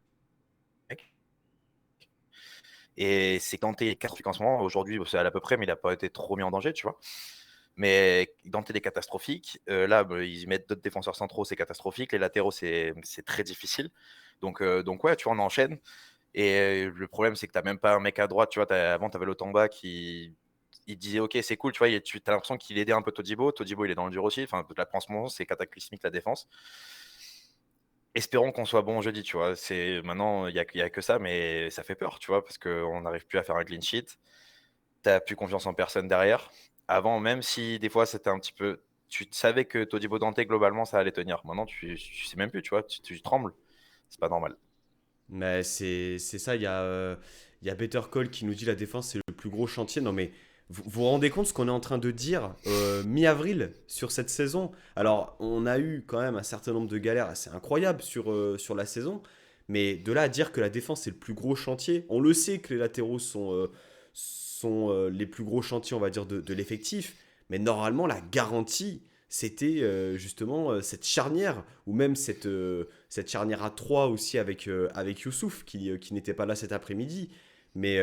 S2: Et c'est Dante est catastrophique en ce moment. Aujourd'hui, c'est à peu près, mais il a pas été trop mis en danger, tu vois. Mais Dante est catastrophique. Là, ils mettent d'autres défenseurs centraux, c'est catastrophique. Les latéraux, c'est très difficile. Donc ouais, tu vois, on enchaîne. Et le problème, c'est que tu n'as même pas un mec à droite. Tu vois, avant, tu avais Lotamba qui il disait ok, c'est cool. Tu vois, tu as l'impression qu'il aidait un peu Todibo. Todibo, il est dans le dur aussi. Enfin, là, en ce moment, c'est cataclysmique la défense. Espérons qu'on soit bon jeudi. Tu vois, maintenant, y a que ça, mais ça fait peur. Tu vois, parce qu'on n'arrive plus à faire un clean sheet. Tu n'as plus confiance en personne derrière. Avant, même si des fois, c'était un petit peu. Tu savais que Todibo Dante, globalement, ça allait tenir. Maintenant, tu sais même plus. Tu vois, tu trembles. C'est pas normal.
S1: Mais c'est ça, il y a Better Call qui nous dit la défense c'est le plus gros chantier. Non mais vous vous rendez compte ce qu'on est en train de dire mi-avril sur cette saison. Alors on a eu quand même un certain nombre de galères assez incroyables sur la saison. Mais de là à dire que la défense c'est le plus gros chantier, on le sait que les latéraux sont les plus gros chantiers on va dire de l'effectif. Mais normalement la garantie c'était justement cette charnière ou même cette charnière à 3 aussi avec Youssouf qui n'était pas là cet après-midi. Mais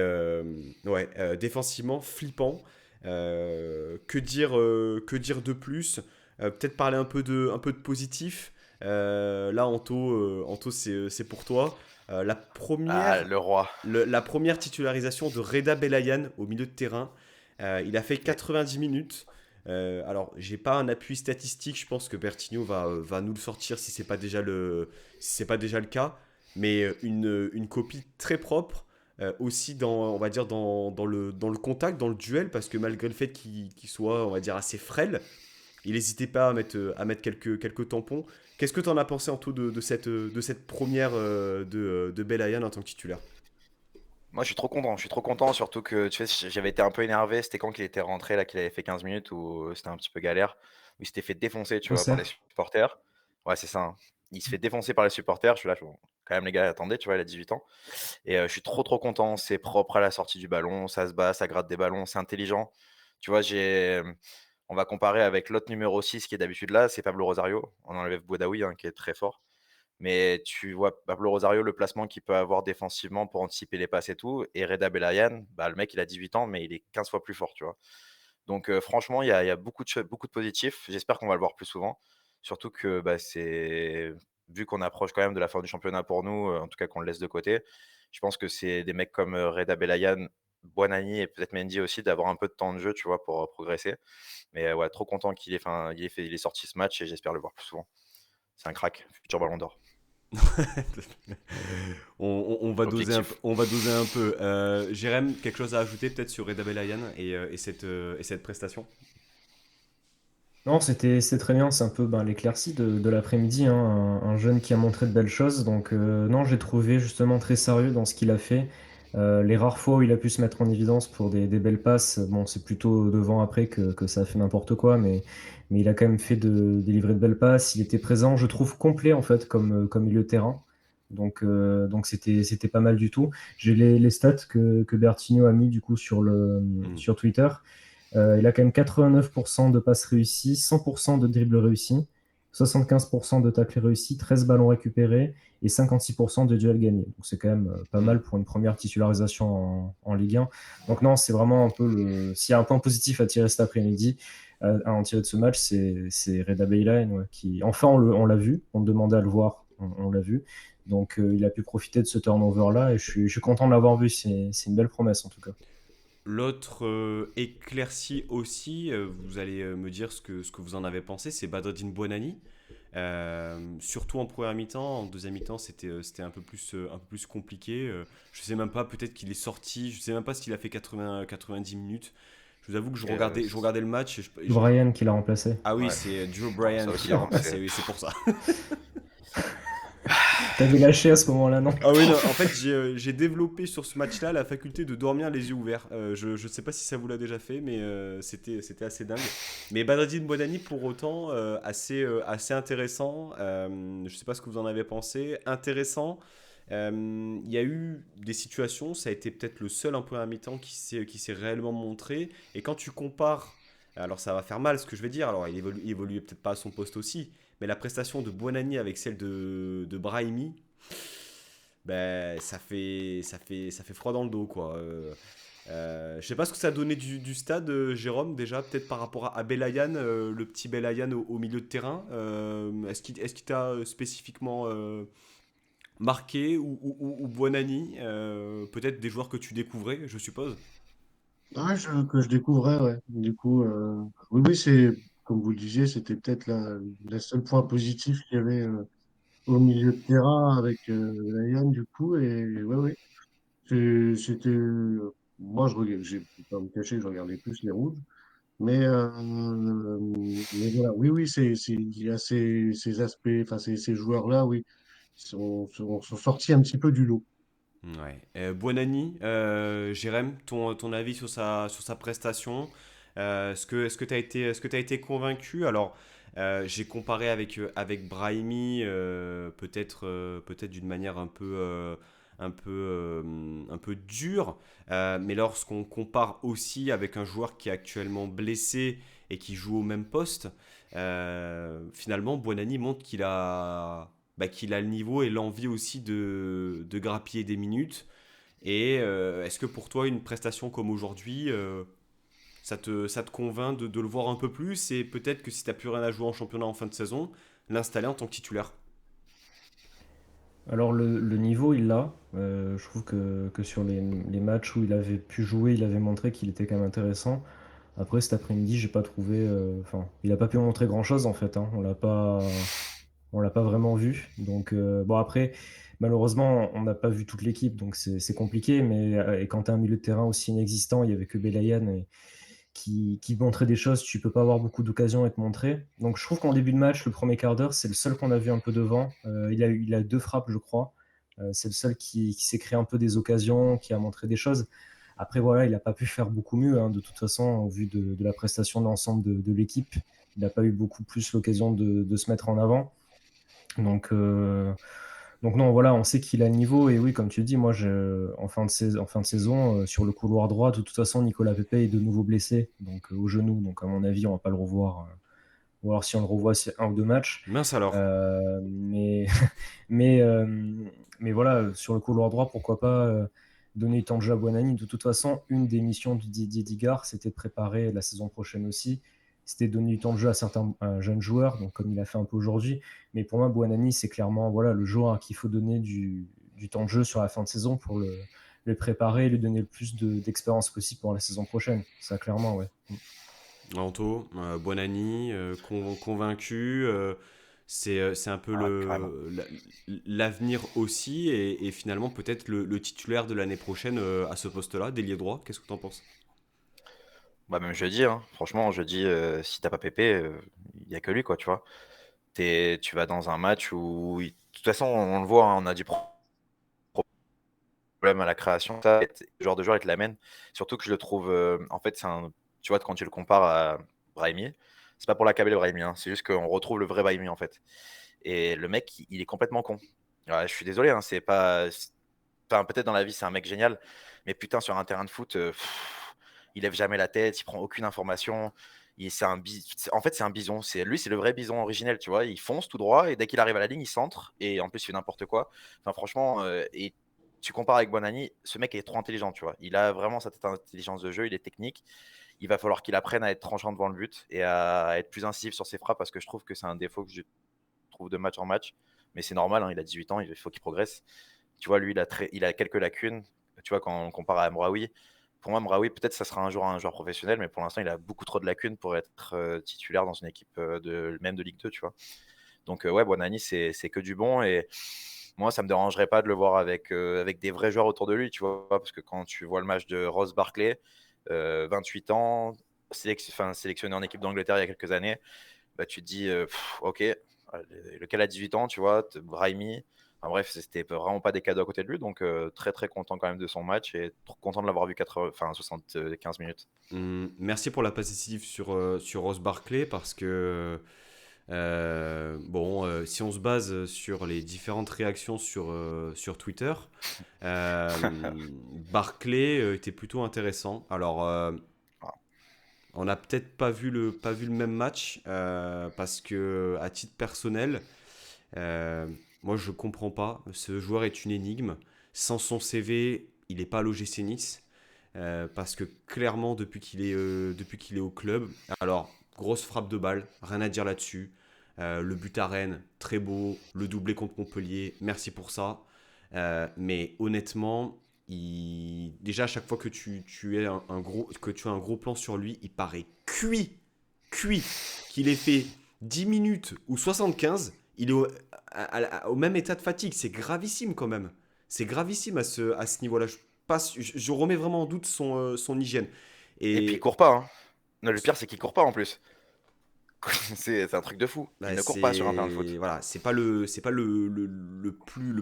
S1: ouais, défensivement, flippant. Que dire de plus. Peut-être parler un peu de positif. Là, Anto c'est pour toi.
S2: Ah, le roi.
S1: La première titularisation de Reda Belayan au milieu de terrain. Il a fait 90 minutes. Alors, j'ai pas un appui statistique. Je pense que Bertigno va nous le sortir si c'est pas déjà le cas. Mais une copie très propre. Aussi on va dire dans le contact, dans le duel, parce que malgré le fait qu'il soit, on va dire, assez frêle, il n'hésitait pas à mettre quelques tampons. Qu'est-ce que tu en as pensé en tout de cette première de Belayan en tant que titulaire?
S2: Moi, je suis trop content. Je suis trop content, surtout que tu sais, j'avais été un peu énervé. C'était quand qu'il était rentré, là, qu'il avait fait 15 minutes où c'était un petit peu galère, où il s'était fait défoncer, tu vois, par les
S3: Auxerre.
S2: supporters. Ouais, c'est ça, hein. Il se fait défoncer par les supporters. Je suis là, bon, quand même, les gars, attendez, tu vois, il a 18 ans. Et je suis trop, trop content. C'est propre à la sortie du ballon. Ça se bat, ça gratte des ballons. C'est intelligent. Tu vois, on va comparer avec l'autre numéro 6 qui est d'habitude là, c'est Pablo Rosario. On enlève Boudaoui, hein, qui est très fort. Mais tu vois Pablo Rosario, le placement qu'il peut avoir défensivement pour anticiper les passes et tout. Et Reda Belayan, bah, le mec, il a 18 ans, mais il est 15 fois plus fort, tu vois. Donc, franchement, il y a beaucoup de positifs. J'espère qu'on va le voir plus souvent. Surtout que bah, vu qu'on approche quand même de la fin du championnat pour nous, en tout cas qu'on le laisse de côté, je pense que c'est des mecs comme Reda Belayan, Buonani et peut-être Mendy aussi, d'avoir un peu de temps de jeu, tu vois, pour progresser. Mais ouais, trop content il ait sorti ce match et j'espère le voir plus souvent. C'est un crack, futur ballon d'or. Objectif.
S1: On va doser un peu. Jérém, quelque chose à ajouter peut-être sur Reda Belayan et cette prestation?
S3: Non, c'est très bien, c'est un peu ben, l'éclaircie de l'après-midi, hein, un jeune qui a montré de belles choses. Donc non, j'ai trouvé justement très sérieux dans ce qu'il a fait. Les rares fois où il a pu se mettre en évidence pour des belles passes, bon, c'est plutôt devant après que ça a fait n'importe quoi, mais il a quand même fait délivrer de belles passes. Il était présent, je trouve, complet en fait comme milieu de terrain. Donc c'était pas mal du tout. J'ai les stats que Bertinho a mis du coup
S1: Hmm.
S3: sur Twitter. Il a quand même 89% de passes réussies, 100% de dribbles réussis, 75% de tacles réussis, 13 ballons récupérés et 56% de duels gagnés. Donc c'est quand même pas
S1: Hmm.
S3: mal pour une première titularisation en Ligue 1. Donc non, c'est vraiment un peu S'il y a un point positif à tirer cet après-midi, à en tirer de ce match, c'est Reda Beylaine, ouais, qui... Enfin, on l'a vu, on demandait à le voir, on l'a vu. Donc il a pu profiter de ce turnover-là et je suis content de l'avoir vu. C'est une belle promesse en tout cas.
S1: L'autre éclaircie aussi, vous allez me dire ce que vous en avez pensé, c'est Badreddine Buonani. Surtout en première mi-temps, en deuxième mi-temps c'était un peu plus compliqué. Je sais même pas, peut-être qu'il est sorti, je sais même pas s'il a fait 90 minutes. Je vous avoue que je
S2: Et,
S1: regardais, je regardais le match et
S3: Brian qui l'a remplacé.
S1: Ah oui,
S2: ouais.
S1: c'est Drew
S2: Non,
S1: Bryan
S2: ça
S1: qui
S2: aussi,
S1: l'a
S2: hein,
S1: remplacé, oui, c'est pour ça.
S3: T'avais lâché à ce moment-là, non?
S1: Ah oui, non, en fait, j'ai développé sur ce match-là la faculté de dormir les yeux ouverts. Je sais pas si ça vous l'a déjà fait, mais c'était assez dingue. Mais Badreddine Bonani, pour autant, assez intéressant. Je sais pas ce que vous en avez pensé. Intéressant. Il y a eu des situations, ça a été peut-être le seul un peu à mi-temps qui s'est réellement montré. Et quand tu compares, alors ça va faire mal ce que je vais dire, alors il évoluait peut-être pas à son poste aussi, mais la prestation de Bonani avec celle de Brahimi, ben, ça fait froid dans le dos, quoi. Je sais pas ce que ça a donné du stade, Jérôme, déjà, peut-être par rapport à Belayan, le petit Belayan au milieu de terrain. Est-ce qu'il t'a spécifiquement marqué ou Buonanni, peut-être des joueurs que tu découvrais, je suppose.
S4: Ouais, que je découvrais, ouais. Du coup, oui, oui, c'est, comme vous le disiez, c'était peut-être la seule point positif qu'il y avait au milieu de terrain avec Ryan, du coup. Et ouais, ouais. C'était. Moi, je vais pas me cacher que je regardais plus les rouges. Mais voilà, oui, oui, il y a ces aspects, enfin, ces joueurs-là, oui, sont sortis un petit peu du lot.
S1: Ouais. Buonanni, Jérém, ton avis sur sa prestation. Est-ce que tu as été convaincu? Alors, j'ai comparé avec Brahimi, peut-être d'une manière un peu dure, mais lorsqu'on compare aussi avec un joueur qui est actuellement blessé et qui joue au même poste, finalement, Buonanni montre qu'il a le niveau et l'envie aussi de grappiller des minutes. Et est-ce que pour toi, une prestation comme aujourd'hui, ça te convainc de le voir un peu plus et peut-être que si tu n'as plus rien à jouer en championnat en fin de saison, l'installer en tant que titulaire?
S3: Alors le niveau, il l'a. Je trouve que sur les matchs où il avait pu jouer, il avait montré qu'il était quand même intéressant. Après, cet après-midi, j'ai pas trouvé. Enfin, il a pas pu montrer grand-chose en fait, hein. On l'a pas vraiment vu. Donc bon après, malheureusement, on n'a pas vu toute l'équipe, donc c'est compliqué. Mais et quand tu as un milieu de terrain aussi inexistant, il y avait que Belayan qui montrait des choses, tu peux pas avoir beaucoup d'occasions à te montrer. Donc je trouve qu'en début de match, le premier quart d'heure, c'est le seul qu'on a vu un peu devant. Il a 2 frappes, je crois. C'est le seul qui s'est créé un peu des occasions, qui a montré des choses. Après, voilà, il n'a pas pu faire beaucoup mieux, hein, de toute façon, au vu de la prestation de l'ensemble de l'équipe. Il n'a pas eu beaucoup plus l'occasion de se mettre en avant. Donc, non, voilà, on sait qu'il a le niveau. Et oui, comme tu dis, moi, en fin de saison, sur le couloir droit, de toute façon, Nicolas Pepe est de nouveau blessé, donc au genou. Donc, à mon avis, on va pas le revoir. Ou alors, si on le revoit, c'est 1 ou 2 matchs.
S1: Mince alors.
S3: Mais, mais, euh, mais voilà, sur le couloir droit, pourquoi pas donner du temps de jeu à Buonanni. De toute façon, une des missions de Didier Digard, c'était de préparer la saison prochaine aussi. C'était de donner du temps de jeu à certains jeunes joueurs, donc comme il a fait un peu aujourd'hui. Mais pour moi, Buonanni, c'est clairement voilà, le joueur à qui il faut donner du temps de jeu sur la fin de saison pour le préparer et lui donner le plus d'expérience possible pour la saison prochaine. Ça, clairement, ouais.
S1: Anto, Buonanni, convaincu. C'est un peu
S2: Ah, carrément.
S1: l'avenir aussi et finalement peut-être le titulaire de l'année prochaine à ce poste-là, d'ailier droit. Qu'est-ce que tu en penses?
S2: Bah, même jeudi, hein. Franchement, jeudi, si t'as pas Pépé, il y a que lui, quoi, tu vois. Tu vas dans un match où, de toute façon, on le voit, hein, on a du problème à la création. Ça, le genre de joueur, il te l'amène. Surtout que je le trouve, en fait, tu vois, quand tu le compares à Brahimi, c'est pas pour l'accabler Brahimi, hein, c'est juste qu'on retrouve le vrai Brahimi, en fait. Et le mec, il est complètement con. Ouais, je suis désolé, hein, c'est pas. Enfin, peut-être dans la vie, c'est un mec génial, mais putain, sur un terrain de foot, il lève jamais la tête, il prend aucune information. En fait, c'est un bison. Lui, c'est le vrai bison originel, tu vois. Il fonce tout droit et dès qu'il arrive à la ligne, il centre et en plus, il fait n'importe quoi. Enfin, franchement, et tu compares avec Bonani, ce mec est trop intelligent, tu vois. Il a vraiment cette intelligence de jeu, il est technique. Il va falloir qu'il apprenne à être tranchant devant le but et à être plus incisif sur ses frappes parce que je trouve que c'est un défaut que je trouve de match en match. Mais c'est normal, hein, il a 18 ans, il faut qu'il progresse. Tu vois, lui, il a quelques lacunes. Tu vois, quand on compare à Mraoui, pour moi, Mraoui, peut-être ça sera un jour un joueur professionnel, mais pour l'instant, il a beaucoup trop de lacunes pour être titulaire dans une équipe même de Ligue 2, tu vois. Donc, ouais, Buonanni, c'est que du bon. Et moi, ça me dérangerait pas de le voir avec des vrais joueurs autour de lui, tu vois. Parce que quand tu vois le match de Ross Barkley, 28 ans, sélectionné en équipe d'Angleterre il y a quelques années, bah, tu te dis, ok, lequel a 18 ans, tu vois, Brahimi. Enfin, bref, c'était vraiment pas des cadeaux à côté de lui, donc très très content quand même de son match et trop content de l'avoir vu 75 minutes.
S1: Merci pour la passe décisive sur Ross Barkley parce que si on se base sur les différentes réactions sur Twitter, Barkley était plutôt intéressant. Alors,
S2: Ah,
S1: on n'a peut-être pas vu le même match parce que, à titre personnel, moi je comprends pas. Ce joueur est une énigme. Sans son CV, il n'est pas à l'OGC Nice. Parce que clairement, depuis qu'il est au club, alors grosse frappe de balle, rien à dire là-dessus. Le but à Rennes, très beau. Le doublé contre Montpellier, merci pour ça. Mais honnêtement, déjà à chaque fois que tu as un gros plan sur lui, il paraît cuit. Qu'il ait fait 10 minutes ou 75, il est au même état de fatigue. C'est gravissime quand même. C'est gravissime à ce niveau-là. Je remets vraiment en doute son hygiène.
S2: et puis il
S1: Et
S2: court pas, hein. Non, le pire, c'est qu'il court pas en plus. C'est un truc de fou. Il
S1: bah,
S2: ne court pas sur un terrain de
S1: c'est
S2: foot.
S1: voilà, c'est pas le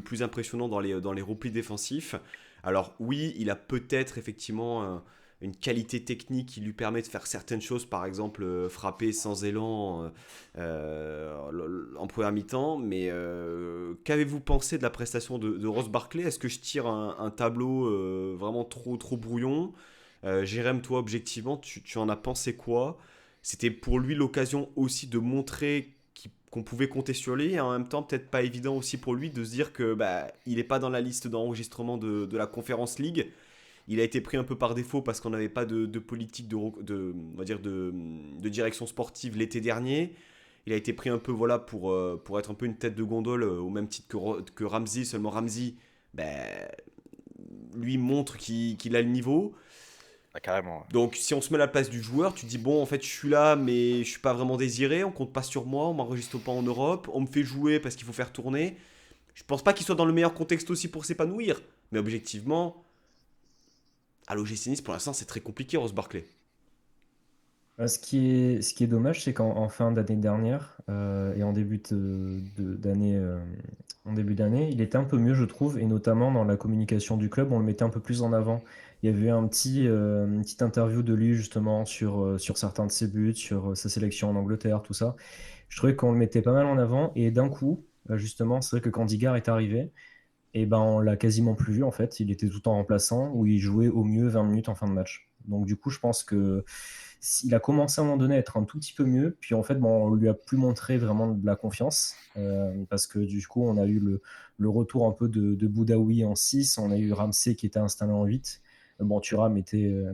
S1: plus impressionnant dans les replis défensifs. Alors oui, il a peut-être effectivement une qualité technique qui lui permet de faire certaines choses, par exemple frapper sans élan en première mi-temps. Mais qu'avez-vous pensé de la prestation de Ross Barkley? Est-ce que je tire un tableau vraiment trop trop brouillon? Jérém, toi, objectivement, tu en as pensé quoi? C'était pour lui l'occasion aussi de montrer qu'on pouvait compter sur lui, et en même temps peut-être pas évident aussi pour lui de se dire que il n'est pas dans la liste d'enregistrement de la Conference League. Il a été pris un peu par défaut parce qu'on n'avait pas de politique on va dire de direction sportive l'été dernier. Il a été pris un peu voilà pour être un peu une tête de gondole au même titre que Ramsey. Seulement Ramsey, ben, lui montre qu'il a le niveau.
S2: Ah, carrément.
S1: Donc si on se met à la place du joueur, tu te dis bon en fait je suis là mais je suis pas vraiment désiré, on compte pas sur moi, on m'enregistre pas en Europe, on me fait jouer parce qu'il faut faire tourner. Je pense pas qu'il soit dans le meilleur contexte aussi pour s'épanouir, mais objectivement, à l'OGC Nice pour l'instant c'est très compliqué Ross Barkley.
S3: Ce qui est dommage, c'est qu'en fin d'année dernière et en début d'année, il était un peu mieux, je trouve, et notamment dans la communication du club, on le mettait un peu plus en avant. Il y avait eu une petite interview de lui justement sur certains de ses buts, sur sa sélection en Angleterre, tout ça. Je trouvais qu'on le mettait pas mal en avant, et d'un coup, justement, c'est vrai que quand Digard est arrivé, et ben on l'a quasiment plus vu en fait. Il était tout le temps remplaçant, où il jouait au mieux 20 minutes en fin de match. Donc du coup, je pense que il a commencé à un moment donné à être un tout petit peu mieux, puis en fait, bon, on lui a plus montré vraiment de la confiance, parce que du coup, on a eu le retour un peu de Boudaoui en 6, on a eu Ramsey qui était installé en 8. Bon, Thuram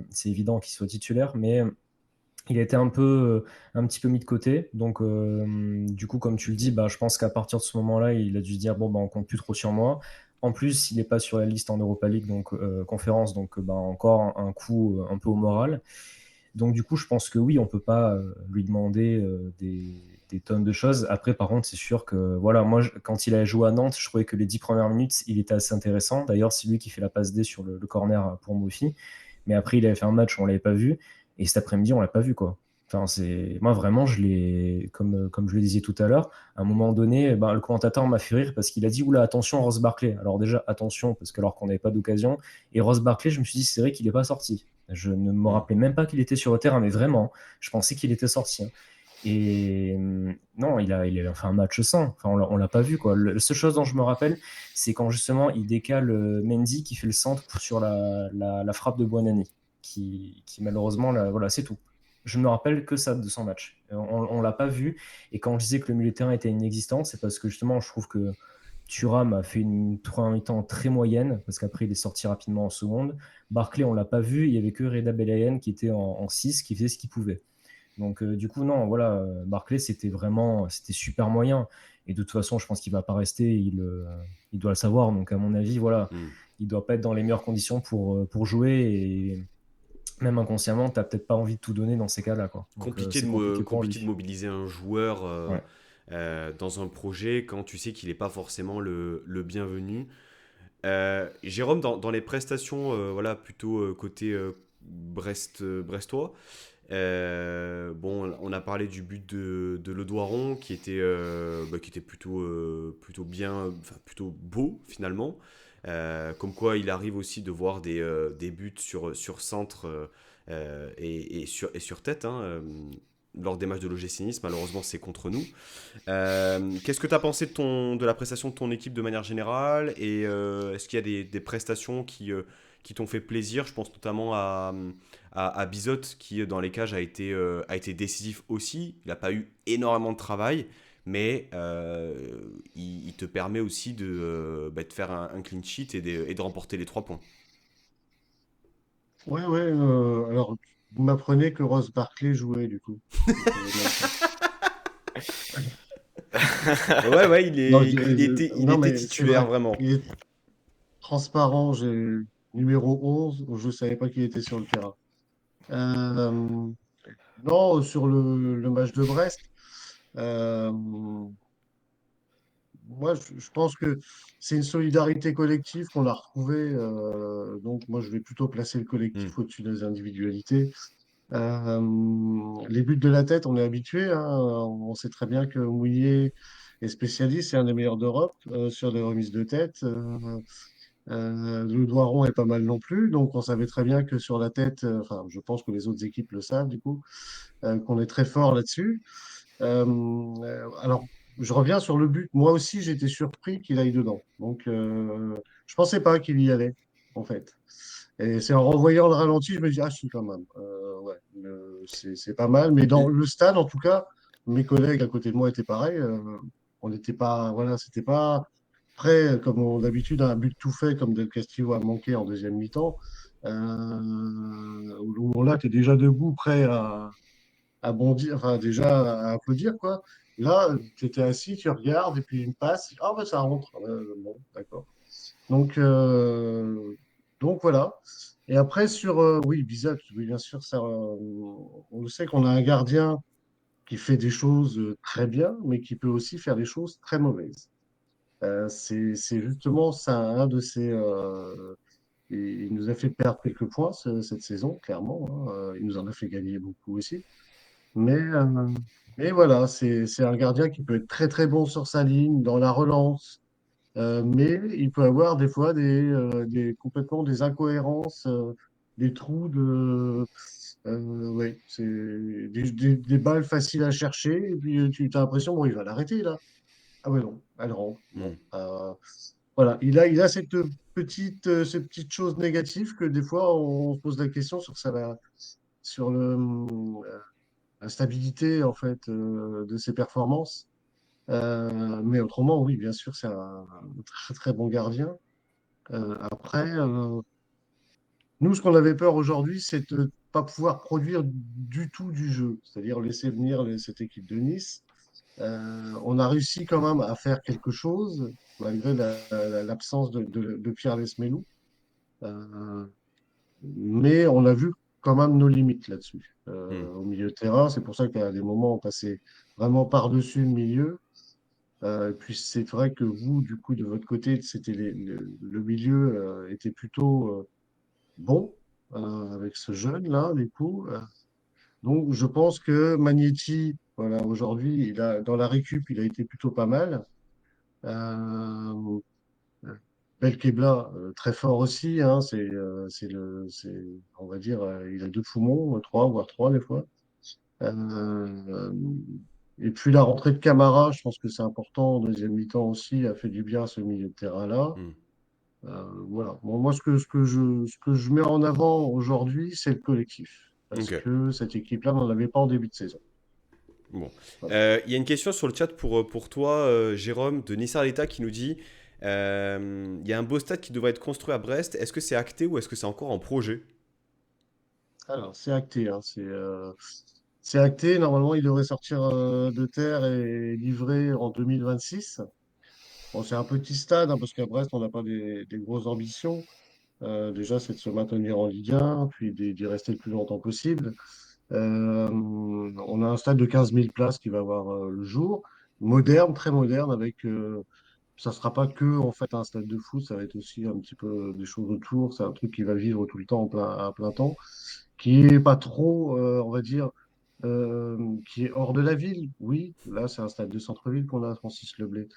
S3: c'est évident qu'il soit titulaire, mais il a été un petit peu mis de côté. Donc, du coup, comme tu le dis, bah, je pense qu'à partir de ce moment-là, il a dû se dire, bon, bah, on compte plus trop sur moi. En plus, il n'est pas sur la liste en Europa League, donc conférence, donc bah, encore un coup un peu au moral. Donc du coup, je pense que oui, on peut pas lui demander des tonnes de choses. Après, par contre, c'est sûr que voilà, moi, quand il a joué à Nantes, je trouvais que les 10 premières minutes, il était assez intéressant. D'ailleurs, c'est lui qui fait la passe D sur le corner pour Mofi. Mais après, il avait fait un match où on l'avait pas vu. Et cet après-midi, on l'a pas vu, quoi. Enfin, moi vraiment, comme je le disais tout à l'heure, à un moment donné, ben, le commentateur m'a fait rire parce qu'il a dit, oula, attention, Ross Barkley. Alors déjà, attention, parce que alors qu'on n'avait pas d'occasion. Et Ross Barkley, je me suis dit, c'est vrai qu'il n'est pas sorti. Je ne me
S1: Hmm.
S3: rappelais même pas qu'il était sur le terrain, mais vraiment, je pensais qu'il était sorti, hein. Et non, il a fait un match sans. Enfin, on l'a pas vu, quoi. La seule chose dont je me rappelle, c'est quand justement il décale Mendy qui fait le centre sur la frappe de Buonanni, qui malheureusement, voilà, c'est tout. Je ne me rappelle que ça de son match. On l'a pas vu. Et quand je disais que le milieu de terrain était inexistant, c'est parce que justement, je trouve que Thuram a fait une première mi-temps très moyenne, parce qu'après il est sorti rapidement en seconde. Barclay, on l'a pas vu. Il y avait que Reda Belayen qui était en 6, qui faisait ce qu'il pouvait. Donc du coup, non, voilà, Barclay, c'était super moyen. Et de toute façon, je pense qu'il va pas rester. Il doit le savoir. Donc à mon avis, voilà,
S1: Hmm.
S3: il doit pas être dans les meilleures conditions pour jouer. Et même inconsciemment, tu n'as peut-être pas envie de tout donner dans ces cas-là, quoi. Donc
S1: Compliqué
S3: c'est compliqué pour
S1: compliqué de
S3: lui.
S1: mobiliser un joueur
S3: Ouais.
S1: dans un projet quand tu sais qu'il n'est pas forcément le bienvenu. Jérôme, dans les prestations, voilà, plutôt côté brestois. Bon, on a parlé du but de Le Doiron qui était plutôt bien, enfin plutôt beau finalement. Comme quoi, il arrive aussi de voir des buts sur centre et sur tête, hein, lors des matchs de l'OGC Nice. Malheureusement, c'est contre nous. Qu'est-ce que tu as pensé de la prestation de ton équipe de manière générale et est-ce qu'il y a des prestations qui t'ont fait plaisir? Je pense notamment à Bizot qui, dans les cages, a été décisif aussi. Il n'a pas eu énormément de travail, mais il te permet aussi de faire un clean sheet et de remporter les 3 points.
S4: Ouais, ouais. Alors, vous m'apprenez que Ross Barkley jouait, du coup. Je ne savais même pas.
S1: Ouais, ouais,
S4: Non,
S1: il
S4: non,
S1: était
S4: mais c'est
S1: titulaire
S4: vrai.
S1: vraiment.
S4: Il est transparent. J'ai numéro 11. Je ne savais pas qu'il était sur le terrain. Euh, non, sur le match de Brest, euh, moi, je pense que c'est une solidarité collective qu'on a retrouvée. Donc, moi, je vais plutôt placer le
S1: Hmm.
S4: collectif au-dessus des individualités. Les buts de la tête, on est habitué, hein. On sait très bien que Mouillet est spécialiste, c'est un des meilleurs d'Europe sur les remises de tête. Le Doiron est pas mal non plus, donc on savait très bien que sur la tête, enfin, je pense que les autres équipes le savent du coup, qu'on est très fort là-dessus. Alors, je reviens sur le but. Moi aussi, j'étais surpris qu'il aille dedans. Donc, je pensais pas qu'il y allait, en fait. Et c'est en revoyant le ralenti, je me dis, ah, si, quand même. Ouais, c'est pas mal. Mais dans
S1: Il-
S4: le stade, en tout cas, mes collègues à côté de moi étaient pareils. On n'était pas, voilà, c'était pas prêt, comme d'habitude, à un but tout fait, comme Del Castillo a manqué en deuxième mi-temps. Où là, tu es déjà debout, prêt à bondir, enfin, déjà à applaudir, quoi. Là, tu étais assis, tu regardes, et puis une passe, ah, ben ça rentre. Bon, d'accord. Donc, voilà. Et après, oui, Bizot, oui, bien sûr, ça, on le sait qu'on a un gardien qui fait des choses très bien, mais qui peut aussi faire des choses très mauvaises. C'est justement ça, un de ces. Il nous a fait perdre quelques points cette saison, clairement, hein. Il nous en a fait gagner beaucoup aussi. Mais voilà, c'est un gardien qui peut être très très bon sur sa ligne, dans la relance, mais il peut avoir des fois complètement des incohérences, des trous ouais, c'est des balles faciles à chercher, et puis tu as l'impression, bon, il va l'arrêter là. Ah ouais, non, elle rentre.
S1: hmm.
S4: Bon, voilà, il a ces petites choses négatives que des fois on se pose la question sur la stabilité en fait de ses performances. Mais autrement, oui, bien sûr, c'est un très très bon gardien. Après, nous, ce qu'on avait peur aujourd'hui, c'est de ne pas pouvoir produire du tout du jeu, c'est-à-dire laisser venir cette équipe de Nice. On a réussi quand même à faire quelque chose, malgré l'absence de Pierre Lesmelou. Euh, mais on a vu quand même nos limites là-dessus.
S1: Hmm.
S4: Au milieu de terrain, c'est pour ça qu'à des moments, on passait vraiment par-dessus le milieu. Et puis c'est vrai que vous, du coup, de votre côté, le milieu était plutôt bon avec ce jeune-là, du coup. Donc je pense que Magnetti, voilà, aujourd'hui, dans la récup, il a été plutôt pas mal. Euh, Belkebla, très fort aussi, hein, on va dire, il a deux poumons, trois, voire trois des fois. Euh, et puis la rentrée de Camara, je pense que c'est important en deuxième mi-temps aussi, a fait du bien à ce milieu de terrain-là.
S1: Hmm.
S4: Voilà. Bon, moi, ce que je mets en avant aujourd'hui, c'est le collectif. Parce
S1: Ok.
S4: que cette équipe-là n'en avait pas en début de saison.
S1: Bon.
S4: Voilà.
S1: Il y a une question sur le chat pour toi, Jérôme, de Nissar Leta qui nous dit il y a un beau stade qui devrait être construit à Brest. Est-ce que c'est acté ou est-ce que c'est encore en projet?
S4: Alors, c'est acté, hein, c'est acté. Normalement, il devrait sortir de terre et livré en 2026. Bon, c'est un petit stade, hein, parce qu'à Brest, on n'a pas des grosses ambitions. Déjà, c'est de se maintenir en Ligue 1, puis d'y rester le plus longtemps possible. On a un stade de 15 000 places qui va voir le jour, moderne, très moderne, avec ça sera pas que en fait un stade de foot, ça va être aussi un petit peu des choses autour. C'est un truc qui va vivre tout le temps à plein temps, qui est pas trop, on va dire, qui est hors de la ville. Oui, là c'est un stade de centre-ville qu'on a à Francis-Leblay,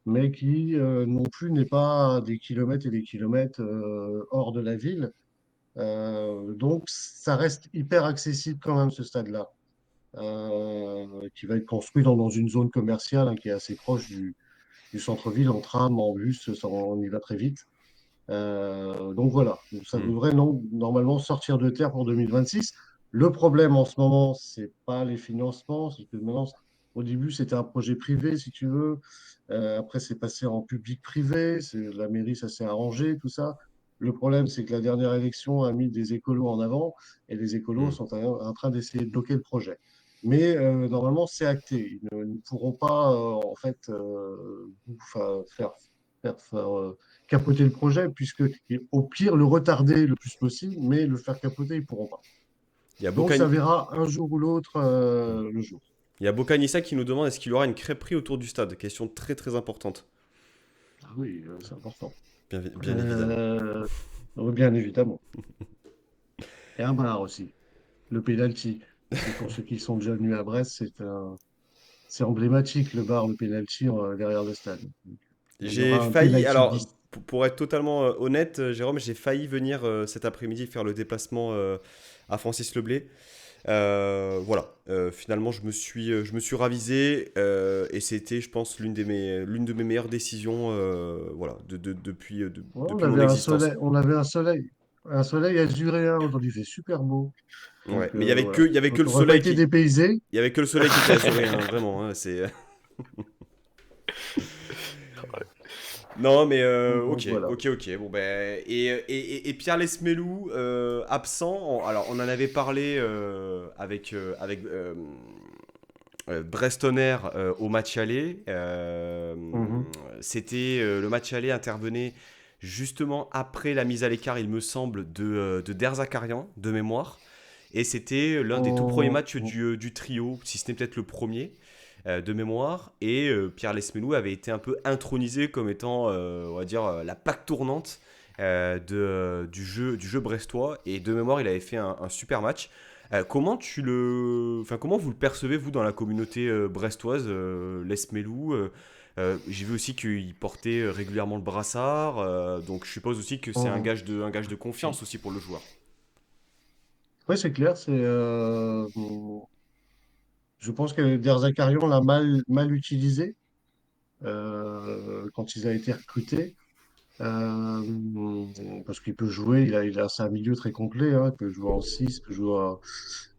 S4: mais qui non plus n'est pas des kilomètres et des kilomètres hors de la ville. Donc ça reste hyper accessible quand même ce stade-là, qui va être construit dans une zone commerciale hein, qui est assez proche du centre-ville en tram, en bus, on y va très vite. Donc voilà, donc ça
S1: Hmm.
S4: devrait normalement sortir de terre pour 2026. Le problème en ce moment, c'est pas les financements, c'est que maintenant, au début, c'était un projet privé, si tu veux. Après, c'est passé en public-privé. La mairie, ça s'est arrangé, tout ça. Le problème, c'est que la dernière élection a mis des écolos en avant et les écolos
S1: Hmm.
S4: sont en train d'essayer de bloquer le projet. Mais normalement, c'est acté. Ils ne pourront pas, en fait, faire capoter le projet, puisque au pire, le retarder le plus possible, mais le faire capoter, ils ne pourront pas.
S1: Il y a
S4: Donc ça
S1: Bocani-
S4: verra un jour ou l'autre
S1: Hmm.
S4: le jour.
S1: Il y a Bocanissa qui nous demande est-ce qu'il y aura une crêperie autour du stade. Question très très importante.
S4: Ah oui, c'est important.
S1: Bien évidemment.
S4: Euh, oui, bien évidemment. Et un bar aussi, le penalty. Pour ceux qui sont déjà venus à Brest, c'est emblématique, le bar, le penalty derrière le stade. Il y
S1: J'ai
S4: aura un
S1: failli,
S4: penalty
S1: alors
S4: bis.
S1: pour être totalement honnête, Jérôme, j'ai failli venir cet après-midi faire le déplacement à Francis-Leblay. Voilà, finalement je me suis ravisé et c'était, je pense, l'une de mes meilleures décisions voilà,
S4: Ouais,
S1: depuis mon existence.
S4: on avait un soleil azuréen. Aujourd'hui, il fait super beau.
S1: Ouais,
S4: Donc
S1: mais
S4: voilà.
S1: il y avait que le
S4: T'aurais pas
S1: soleil
S4: été dépaysé.
S1: il y avait que le soleil qui était azuré, hein, vraiment. Hein, c'est non, mais
S4: Donc
S1: ok,
S4: voilà.
S1: ok. Bon ben et Pierre Lesmelou absent. Alors on en avait parlé avec Brestonner au match aller.
S4: Mhm.
S1: C'était le match aller intervenait justement après la mise à l'écart, il me semble, de Derzakarian de mémoire. Et c'était l'un des tout premiers matchs du trio, si ce n'est peut-être le premier de mémoire. Et Pierre Lesmelou avait été un peu intronisé comme étant, on va dire, la plaque tournante du jeu brestois. Et de mémoire, il avait fait un super match. Comment vous le percevez, vous, dans la communauté brestoise, Lesmelou j'ai vu aussi qu'il portait régulièrement le brassard, donc je suppose aussi que c'est
S4: On-
S1: un gage de confiance aussi pour le joueur.
S4: Ouais, c'est clair. Je pense que Derzakarian l'a mal utilisé quand il a été recruté. Parce qu'il peut jouer, c'est un milieu très complet. Hein, il peut jouer en 6, il peut jouer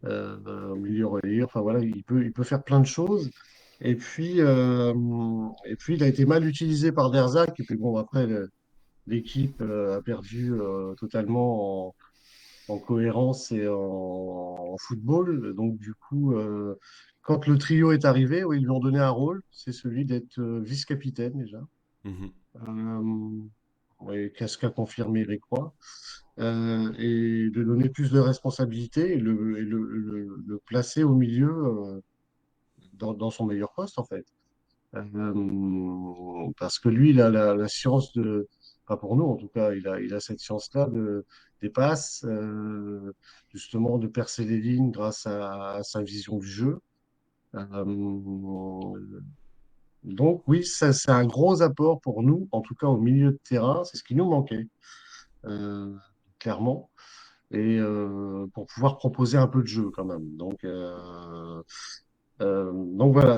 S4: en milieu relayeur. Enfin voilà, il peut faire plein de choses. Et puis il a été mal utilisé par Derzak. Et puis bon, après, l'équipe a perdu totalement en cohérence et en football. Donc, du coup, quand le trio est arrivé, oui, ils lui ont donné un rôle, c'est celui d'être vice-capitaine déjà.
S1: Mhm.
S4: Euh, oui, qu'est-ce qu'a confirmé Eric Roy, et de donner plus de responsabilités et le placer au milieu dans son meilleur poste, en fait. Parce que lui, il a la science pas pour nous en tout cas, il a cette science-là des passes, justement de percer les lignes grâce à sa vision du jeu. Euh, donc oui, ça c'est un gros apport pour nous, en tout cas au milieu de terrain, c'est ce qui nous manquait, euh, clairement, et pour pouvoir proposer un peu de jeu quand même. Donc voilà,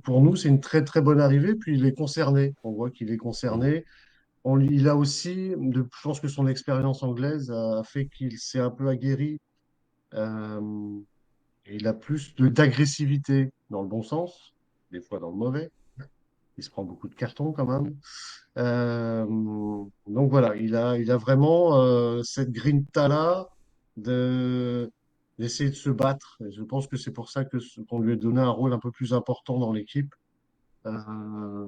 S4: pour nous, c'est une très très bonne arrivée. Puis il est concerné. On voit qu'il est
S1: Mhm.
S4: concerné. Il a aussi, je pense que son expérience anglaise a fait qu'il s'est un peu aguerri. Euh, il a plus d'agressivité dans le bon sens, des fois dans le mauvais. Il se prend beaucoup de cartons quand même. Donc voilà, il a vraiment cette grinta-là d'essayer de se battre. Et je pense que c'est pour ça qu'on lui a donné un rôle un peu plus important dans l'équipe. Euh,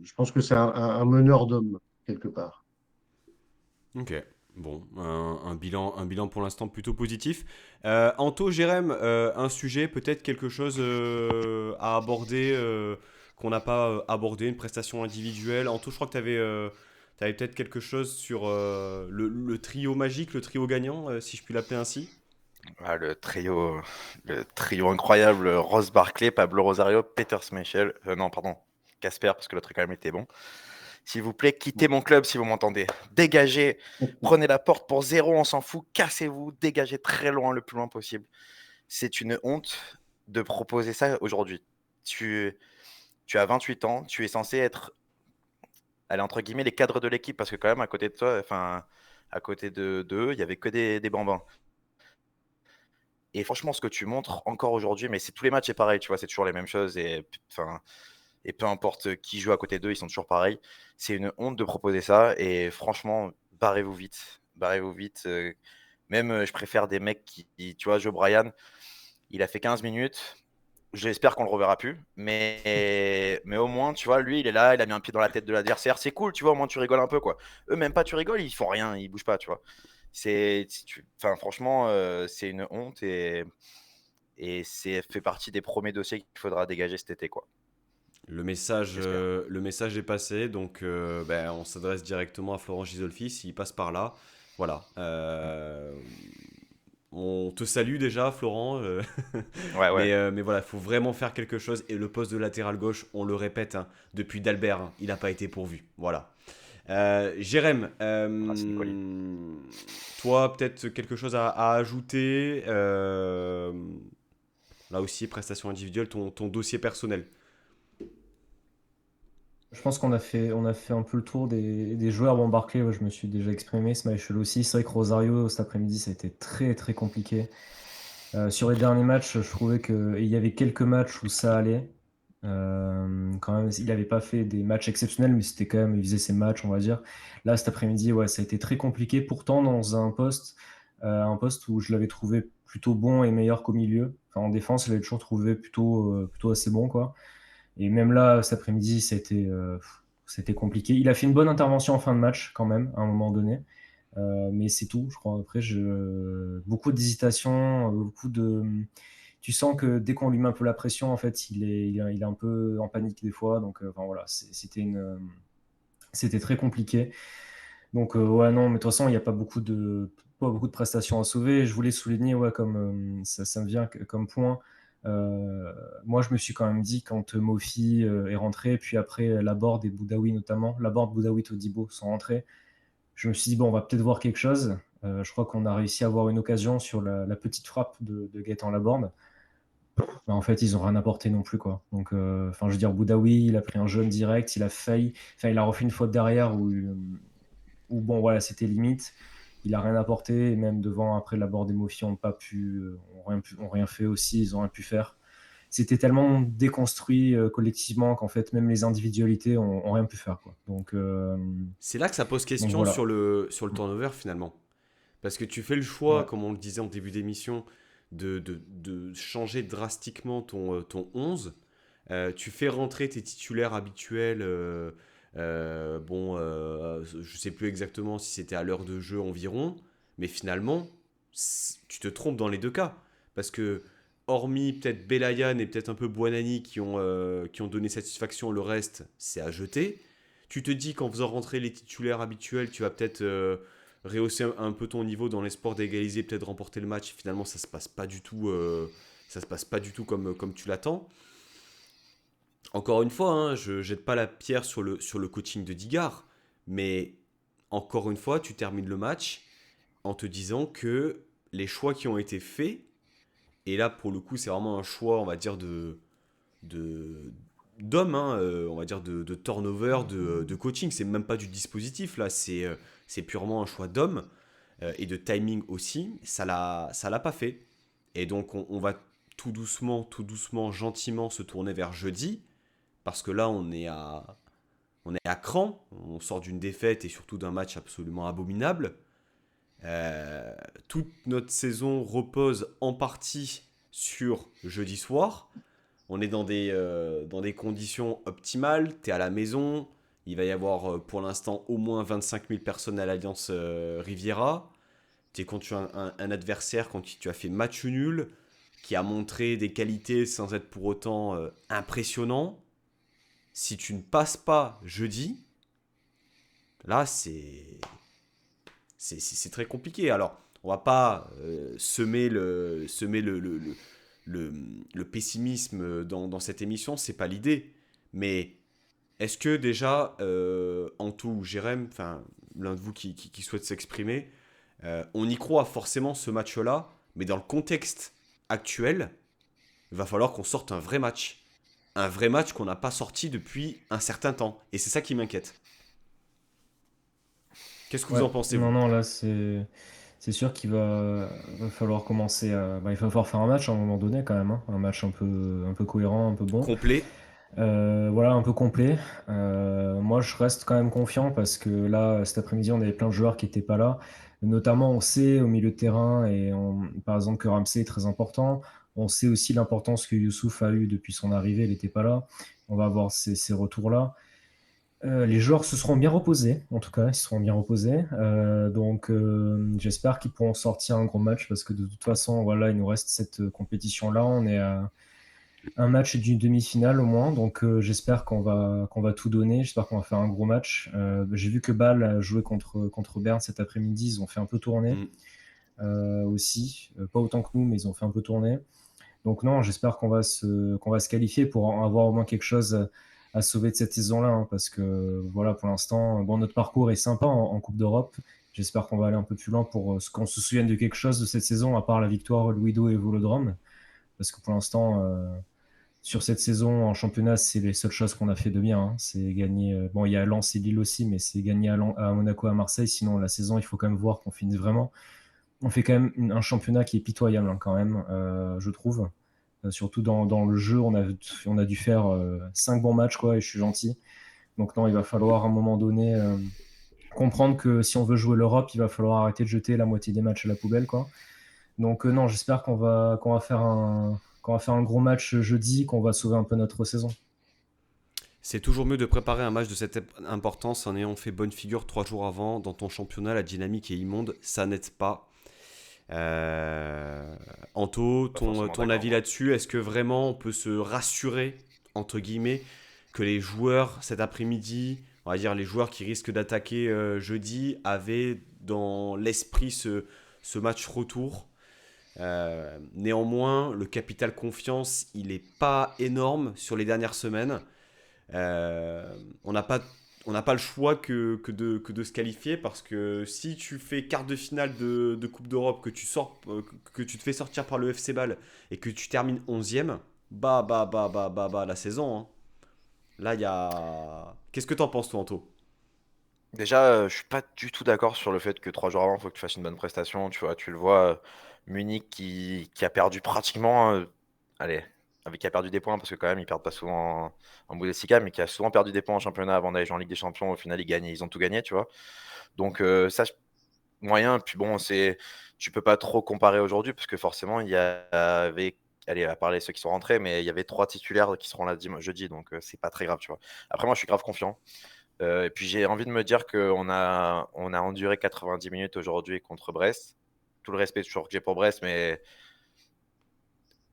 S4: je pense que c'est un meneur d'hommes, quelque part.
S1: Ok. Bon, un bilan pour l'instant plutôt positif. Anto, Jérém, un sujet, peut-être quelque chose à aborder qu'on n'a pas abordé, une prestation individuelle. Anto, je crois que tu avais peut-être quelque chose sur le trio magique, le trio gagnant, si je puis l'appeler ainsi.
S2: Ah, le trio incroyable, Ross Barkley, Pablo Rosario, Peter Schmeichel. Non, pardon, Casper, parce que l'autre quand même était bon. S'il vous plaît, quittez mon club si vous m'entendez. Dégagez, prenez la porte pour 0, on s'en fout, cassez-vous, dégagez très loin, le plus loin possible. C'est une honte de proposer ça aujourd'hui. Tu, tu as 28 ans, tu es censé être, allez, entre guillemets, les cadres de l'équipe, parce que quand même, à côté de toi, enfin, à côté d'eux, il n'y avait que des bambins. Et franchement, ce que tu montres encore aujourd'hui, mais c'est tous les matchs, c'est pareil, tu vois, c'est toujours les mêmes choses. Et peu importe qui joue à côté d'eux, ils sont toujours pareils. C'est une honte de proposer ça. Et franchement, barrez-vous vite. Barrez-vous vite. Même, je préfère des mecs tu vois, Joe Bryan, il a fait 15 minutes. J'espère qu'on le reverra plus. Mais au moins, tu vois, lui, il est là, il a mis un pied dans la tête de l'adversaire. C'est cool, tu vois, au moins tu rigoles un peu, quoi. Eux, même pas, tu rigoles, ils font rien, ils bougent pas, tu vois. Enfin, franchement, c'est une honte et c'est fait partie des premiers dossiers qu'il faudra dégager cet été, quoi. J'espère.
S1: Le message est passé, donc on s'adresse directement à Florent Gisolfi s'il passe par là. Voilà. On te salue déjà, Florent.
S2: Ouais, ouais.
S1: Mais voilà, il faut vraiment faire quelque chose. Et le poste de latéral gauche, on le répète, hein, depuis d'Albert, hein, il n'a pas été pourvu. Voilà. Jérém,
S2: Racine Colli.
S1: toi, peut-être quelque chose à ajouter. Là aussi, prestation individuelle, ton dossier personnel.
S3: Je pense on a fait un peu le tour des joueurs. Bon, Barclay, ouais, je me suis déjà exprimé, Schmeichel aussi. C'est vrai que Rosario, cet après-midi, ça a été très très compliqué. Sur les derniers matchs, je trouvais qu'il y avait quelques matchs où ça allait. Quand même, il n'avait pas fait des matchs exceptionnels, mais c'était quand même, il faisait ses matchs, on va dire. Là, cet après-midi, ouais, ça a été très compliqué. Pourtant, dans un poste où je l'avais trouvé plutôt bon et meilleur qu'au milieu. Enfin, en défense, je l'avais toujours trouvé plutôt assez bon, quoi. Et même là, cet après-midi, c'était compliqué. Il a fait une bonne intervention en fin de match, quand même, à un moment donné. Mais c'est tout, je crois. Après, beaucoup d'hésitation, tu sens que dès qu'on lui met un peu la pression, en fait, il est un peu en panique des fois. Donc, enfin, voilà, c'était très compliqué. Donc, ouais, non, mais de toute façon, il n'y a pas beaucoup de prestations à sauver. Je voulais souligner, ouais, comme ça me vient comme point. euh, Moi, je me suis quand même dit, quand Mofi est rentré, puis après Laborde et Boudaoui notamment, Laborde, Boudaoui, Todibo sont rentrés, je me suis dit, bon, on va peut-être voir quelque chose. Je crois qu'on a réussi à avoir une occasion sur la petite frappe de Gaëtan Laborde. Mais en fait, ils n'ont rien apporté non plus, quoi. Donc, enfin, je veux dire, Boudaoui, il a pris un jaune direct, il a failli, enfin, il a refait une faute derrière où bon, voilà, c'était limite. Il a rien apporté, et même devant, après, Laborde et Mofi n'ont pas ont rien fait aussi, ils ont rien pu faire. C'était tellement déconstruit collectivement qu'en fait, même les individualités ont rien pu faire, quoi.
S1: C'est là que ça pose
S3: Donc
S1: question
S3: voilà.
S1: sur le turnover finalement. Parce que tu fais le choix,
S3: Ouais.
S1: comme on le disait en début d'émission, de changer drastiquement ton 11. Tu fais rentrer tes titulaires habituels. Je sais plus exactement si c'était à l'heure de jeu environ. Mais finalement, tu te trompes dans les deux cas. Parce que, hormis peut-être Belayan et peut-être un peu Buonani qui ont donné satisfaction, le reste, c'est à jeter. Tu te dis qu'en faisant rentrer les titulaires habituels, tu vas peut-être rehausser un peu ton niveau dans l'espoir d'égaliser, peut-être remporter le match. Finalement, ça se passe pas du tout, ça se passe pas du tout comme tu l'attends. Encore une fois, hein, je jette pas la pierre sur le coaching de Digard, mais encore une fois, tu termines le match en te disant que les choix qui ont été faits, et là pour le coup, c'est vraiment un choix, on va dire, de d'homme, hein, on va dire de turnover, de coaching. C'est même pas du dispositif là, c'est purement un choix d'homme et de timing aussi. Ça l'a pas fait. Et donc on va tout doucement, gentiment se tourner vers jeudi parce que là on est à cran. On sort d'une défaite et surtout d'un match absolument abominable. Euh, Toute notre saison repose en partie sur jeudi soir. On est dans des conditions optimales, tu es à la maison, il va y avoir pour l'instant au moins 25 000 personnes à l'Alliance Riviera. Tu es contre un adversaire quand tu as fait match nul, qui a montré des qualités sans être pour autant impressionnant. Si tu ne passes pas jeudi, là, c'est très compliqué. Alors, on va pas semer le pessimisme dans cette émission, c'est pas l'idée. Mais est-ce que déjà, Anto ou Jérém, enfin, l'un de vous qui souhaite s'exprimer, on y croit forcément ce match-là, mais dans le contexte actuel, il va falloir qu'on sorte un vrai match. Un vrai match qu'on n'a pas sorti depuis un certain temps. Et c'est ça qui m'inquiète. Qu'est-ce que vous
S3: Ouais,
S1: en pensez,
S3: non,
S1: vous?
S3: non, là, c'est sûr qu'il va falloir commencer à. Bah, il va falloir faire un match à un moment donné, quand même, hein. Un match un peu cohérent, un peu bon.
S1: Complet?
S3: Voilà, un peu complet. Moi, je reste quand même confiant parce que là, cet après-midi, on avait plein de joueurs qui n'étaient pas là. Notamment, on sait au milieu de terrain, par exemple, que Ramsey est très important. On sait aussi l'importance que Youssouf a eu depuis son arrivée, il n'était pas là. On va avoir ces retours-là. Les joueurs se seront bien reposés, en tout cas, ils se seront bien reposés. J'espère qu'ils pourront sortir un gros match parce que de toute façon, voilà, il nous reste cette compétition-là. On est à un match d'une demi-finale au moins, donc j'espère qu'on va tout donner. J'espère qu'on va faire un gros match. J'ai vu que Bâle a joué contre Berne cet après-midi. Ils ont fait un peu tourner
S1: Mm.
S3: aussi. Pas autant que nous, mais ils ont fait un peu tourner. Donc non, j'espère qu'on va se qualifier pour avoir au moins quelque chose à sauver de cette saison-là, hein, parce que voilà, pour l'instant, bon, notre parcours est sympa en Coupe d'Europe. J'espère qu'on va aller un peu plus loin pour qu'on se souvienne de quelque chose de cette saison, à part la victoire Louido et Vélodrome, parce que pour l'instant, sur cette saison en championnat, c'est les seules choses qu'on a fait de bien, hein. C'est gagner. Bon, il y a Lens et Lille aussi, mais c'est gagner à Monaco, à Marseille. Sinon, la saison, il faut quand même voir qu'on finisse vraiment. On fait quand même un championnat qui est pitoyable, hein, quand même, je trouve. Surtout dans le jeu, on a dû faire 5 bons matchs, quoi, et je suis gentil. Donc non, il va falloir à un moment donné comprendre que si on veut jouer l'Europe, il va falloir arrêter de jeter la moitié des matchs à la poubelle, quoi. Donc non, j'espère qu'on va faire un gros match jeudi, qu'on va sauver un peu notre saison.
S1: C'est toujours mieux de préparer un match de cette importance en ayant fait bonne figure 3 jours avant. Dans ton championnat, la dynamique est immonde, ça n'aide pas. Anto,
S2: Pas
S1: ton,
S2: forcément
S1: ton
S2: d'accord,
S1: avis
S2: moi.
S1: là-dessus, est-ce que vraiment on peut se rassurer, entre guillemets, que les joueurs cet après-midi, on va dire les joueurs qui risquent d'attaquer jeudi, avaient dans l'esprit ce match retour. Néanmoins, le capital confiance, il n'est pas énorme sur les dernières semaines. On n'a pas le choix que de se qualifier parce que si tu fais quart de finale de Coupe d'Europe, que tu te fais sortir par le FC Bâle et que tu termines 11e, bah, la saison, hein. Là, il y a. Qu'est-ce que t'en penses, toi, Anto?
S2: Déjà, je suis pas du tout d'accord sur le fait que 3 jours avant, il faut que tu fasses une bonne prestation. Tu vois, tu le vois, Munich qui a perdu pratiquement, allez, qui a perdu des points parce que quand même ils perdent pas souvent en Bundesliga, mais qui a souvent perdu des points en championnat avant d'aller jouer en Ligue des Champions. Au final, ils ont tout gagné, tu vois. Donc ça, moyen. Puis bon, tu peux pas trop comparer aujourd'hui parce que forcément il y avait, allez, à parler ceux qui sont rentrés, mais il y avait 3 titulaires qui seront là jeudi, donc c'est pas très grave, tu vois. Après, moi, je suis grave confiant. Et puis j'ai envie de me dire qu'on a enduré 90 minutes aujourd'hui contre Brest. Tout le respect toujours que j'ai pour Brest, mais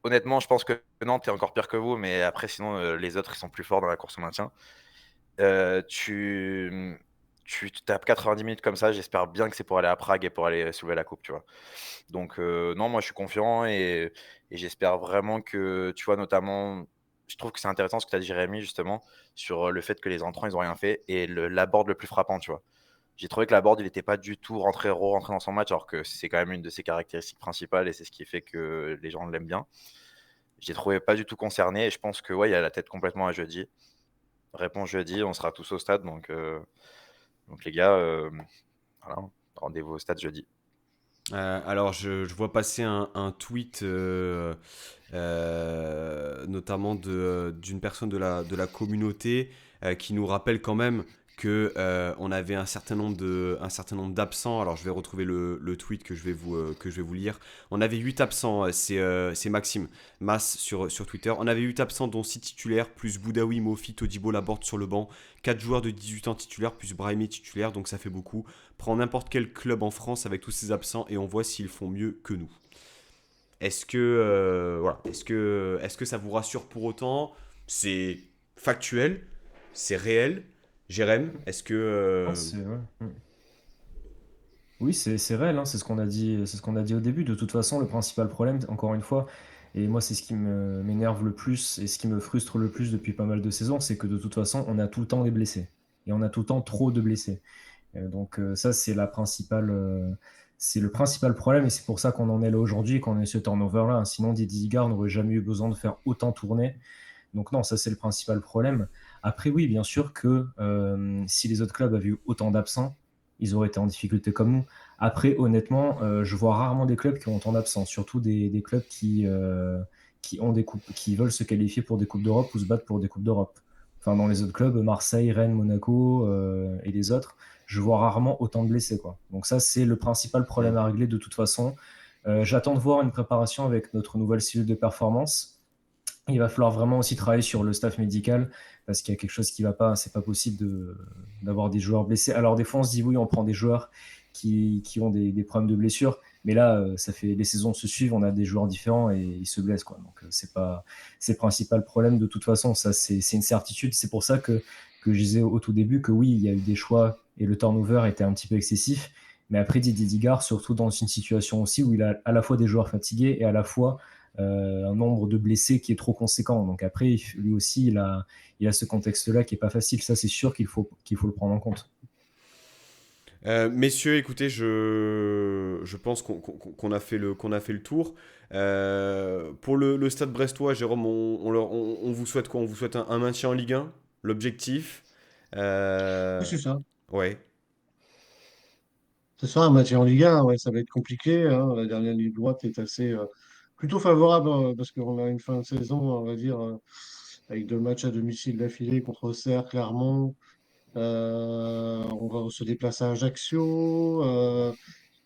S2: honnêtement, je pense que Nantes est encore pire que vous. Mais après, sinon, les autres, ils sont plus forts dans la course au maintien. Tu tapes 90 minutes comme ça, j'espère bien que c'est pour aller à Prague et pour aller soulever la coupe, tu vois. Donc, non, moi, je suis confiant et j'espère vraiment que, tu vois, notamment, je trouve que c'est intéressant ce que tu as dit, Jérémy, justement, sur le fait que les entrants, ils n'ont rien fait et l'abord le plus frappant, tu vois. J'ai trouvé que l'abord, il n'était pas du tout rentré dans son match, alors que c'est quand même une de ses caractéristiques principales et c'est ce qui fait que les gens l'aiment bien. Je l'ai trouvé pas du tout concerné et je pense que, ouais, il a la tête complètement à jeudi. Réponse jeudi, on sera tous au stade, donc les gars, voilà, rendez-vous au stade jeudi.
S1: Alors, je vois passer un tweet, notamment d'une personne de la communauté, qui nous rappelle quand même que on avait un certain nombre d'absents. Alors, je vais retrouver le tweet que je vais vous lire. On avait 8 absents, c'est Maxime Mas sur Twitter. On avait 8 absents, dont 6 titulaires, plus Boudaoui, Mofi, Todibo, Laborde sur le banc. 4 joueurs de 18 ans titulaires, plus Brahimi titulaire, donc ça fait beaucoup. Prends n'importe quel club en France avec tous ces absents et on voit s'ils font mieux que nous. Voilà, est-ce que ça vous rassure pour autant? C'est factuel, c'est réel. Jérém, est-ce que...
S3: Non, ouais. Oui, c'est réel, hein, c'est ce qu'on a dit, c'est ce qu'on a dit au début. De toute façon, le principal problème, encore une fois, et moi c'est ce qui m'énerve le plus et ce qui me frustre le plus depuis pas mal de saisons, c'est que de toute façon, on a tout le temps des blessés. Et on a tout le temps trop de blessés. Ça, c'est le principal problème et c'est pour ça qu'on en est là aujourd'hui et qu'on a ce turnover-là, hein. Sinon, Didier Digard n'aurait jamais eu besoin de faire autant tourner. Donc non, ça c'est le principal problème. Après, oui, bien sûr que si les autres clubs avaient eu autant d'absents, ils auraient été en difficulté comme nous. Après, honnêtement, je vois rarement des clubs qui ont autant d'absents, surtout des clubs qui ont des coupes, qui veulent se qualifier pour des coupes d'Europe ou se battre pour des coupes d'Europe. Enfin, dans les autres clubs, Marseille, Rennes, Monaco et les autres, je vois rarement autant de blessés, quoi. Donc ça, c'est le principal problème à régler de toute façon. J'attends de voir une préparation avec notre nouvelle cellule de performance. Il va falloir vraiment aussi travailler sur le staff médical parce qu'il y a quelque chose qui ne va pas. C'est pas possible d'avoir des joueurs blessés. Alors, des fois, on se dit oui, on prend des joueurs qui ont des problèmes de blessure. Mais là, ça fait les saisons se suivent, on a des joueurs différents et ils se blessent, quoi. Donc, c'est le principal problème de toute façon. Ça, c'est une certitude. C'est pour ça que je disais au tout début que oui, il y a eu des choix et le turnover était un petit peu excessif. Mais après, Didier Digard, surtout dans une situation aussi où il a à la fois des joueurs fatigués et à la fois un nombre de blessés qui est trop conséquent. Donc après, lui aussi, il a ce contexte-là qui est pas facile. Ça, c'est sûr qu'il faut le prendre en compte.
S1: Messieurs, écoutez, je pense qu'on a fait le tour. Pour le Stade Brestois, Jérôme, on vous souhaite quoi? On vous souhaite un maintien en Ligue 1, l'objectif.
S4: Oui,
S1: Euh,
S4: c'est ça.
S1: ouais.
S4: C'est ça, un match en Ligue 1, ouais, ça va être compliqué, hein. La dernière ligne droite est assez plutôt favorable parce qu'on a une fin de saison, on va dire, avec 2 matchs à domicile d'affilée contre Auxerre, Clermont. On va se déplacer à Ajaccio.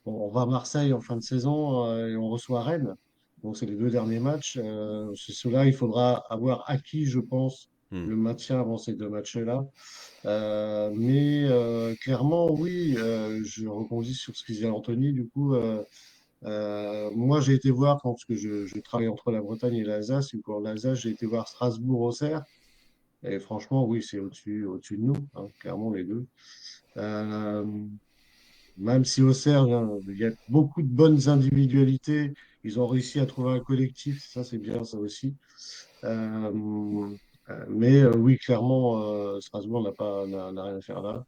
S4: On va à Marseille en fin de saison et on reçoit Rennes. Donc, c'est les 2 derniers matchs. C'est cela, il faudra avoir acquis, je pense,
S1: Hmm.
S4: le maintien avant ces 2 matchs-là. Mais clairement, oui, je rebondis sur ce que disait Anthony. Du coup, moi, j'ai été voir, parce que je travaille entre la Bretagne et l'Alsace, et pour l'Alsace, j'ai été voir Strasbourg-Auxerre. Et franchement, oui, c'est au-dessus de nous, hein, clairement, les deux. Euh, Même si Auxerre, hein, il y a beaucoup de bonnes individualités, ils ont réussi à trouver un collectif, ça c'est bien ça aussi. Mais oui, clairement, Strasbourg n'a rien à faire là.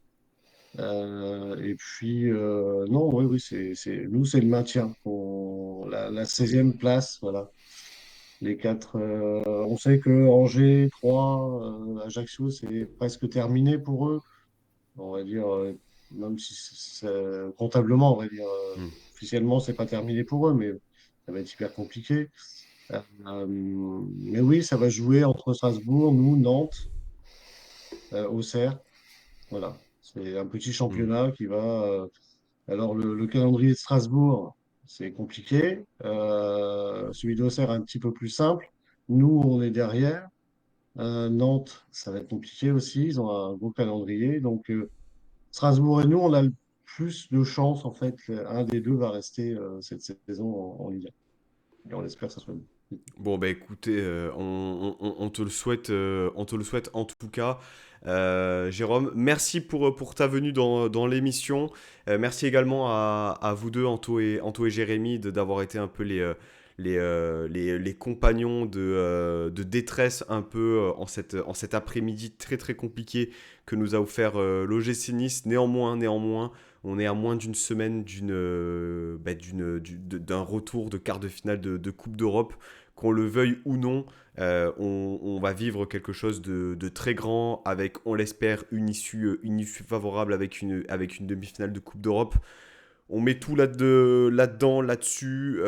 S4: Et puis, non, oui, oui, nous, c'est le maintien. La 16e place, voilà. Les quatre. On sait que Angers, Troyes, Ajaccio, c'est presque terminé pour eux. On va dire, même si comptablement, on va dire,
S1: Hmm.
S4: officiellement, c'est pas terminé pour eux, mais ça va être hyper compliqué. Mais oui, ça va jouer entre Strasbourg, nous, Nantes, Auxerre. Voilà. C'est un petit
S1: Hmm.
S4: championnat qui va. Alors, le calendrier de Strasbourg, c'est compliqué. Celui d'Auxerre, un petit peu plus simple. Nous, on est derrière. Nantes, ça va être compliqué aussi. Ils ont un gros calendrier. Donc, Strasbourg et nous, on a le plus de chances, en fait. Un des deux va rester cette saison en Ligue 1. Et on espère que ça soit nous.
S1: Bon, bah écoutez, on te le souhaite, on te le souhaite en tout cas. Jérôme, merci pour ta venue dans l'émission. Merci également à vous deux, Anto et Jérémy, d'avoir été un peu les compagnons de détresse un peu en cet après-midi très très compliqué que nous a offert l'OGC Nice. Néanmoins, on est à moins d'une semaine d'un retour de quart de finale de Coupe d'Europe. Qu'on le veuille ou non, on va vivre quelque chose de très grand avec, on l'espère, une issue favorable avec une demi-finale de Coupe d'Europe. On met tout là-dedans, là-dessus.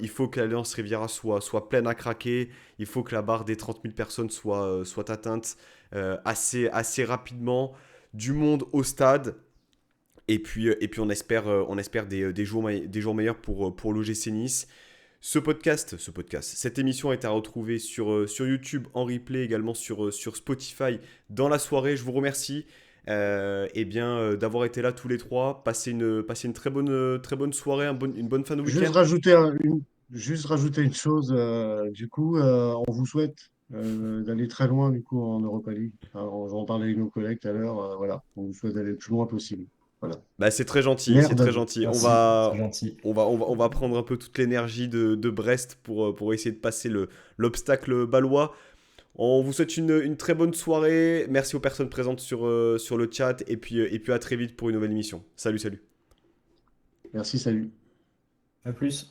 S1: Il faut que l'Alliance Riviera soit pleine à craquer. Il faut que la barre des 30 000 personnes soit atteinte assez rapidement. Du monde au stade. Et puis on espère des jours meilleurs pour l'OGC Nice. Cette émission est à retrouver sur YouTube en replay, également sur Spotify dans la soirée. Je vous remercie d'avoir été là tous les trois. Passez une très bonne soirée, une bonne fin de
S4: Juste
S1: week-end.
S4: rajouter, juste rajouter une chose, du coup, on vous souhaite d'aller très loin du coup en Europa League. Alors, j'en parlais avec nos collègues tout à l'heure. Voilà, on vous souhaite d'aller le plus loin possible. Voilà.
S1: Bah, c'est très gentil, c'est
S4: Merde.
S1: très gentil.
S3: Merci, c'est gentil.
S1: On va prendre un peu toute l'énergie de Brest pour essayer de passer l'obstacle balois. On vous souhaite une très bonne soirée. Merci aux personnes présentes sur le chat. Et puis à très vite pour une nouvelle émission. Salut, salut.
S4: Merci, salut.
S3: À plus.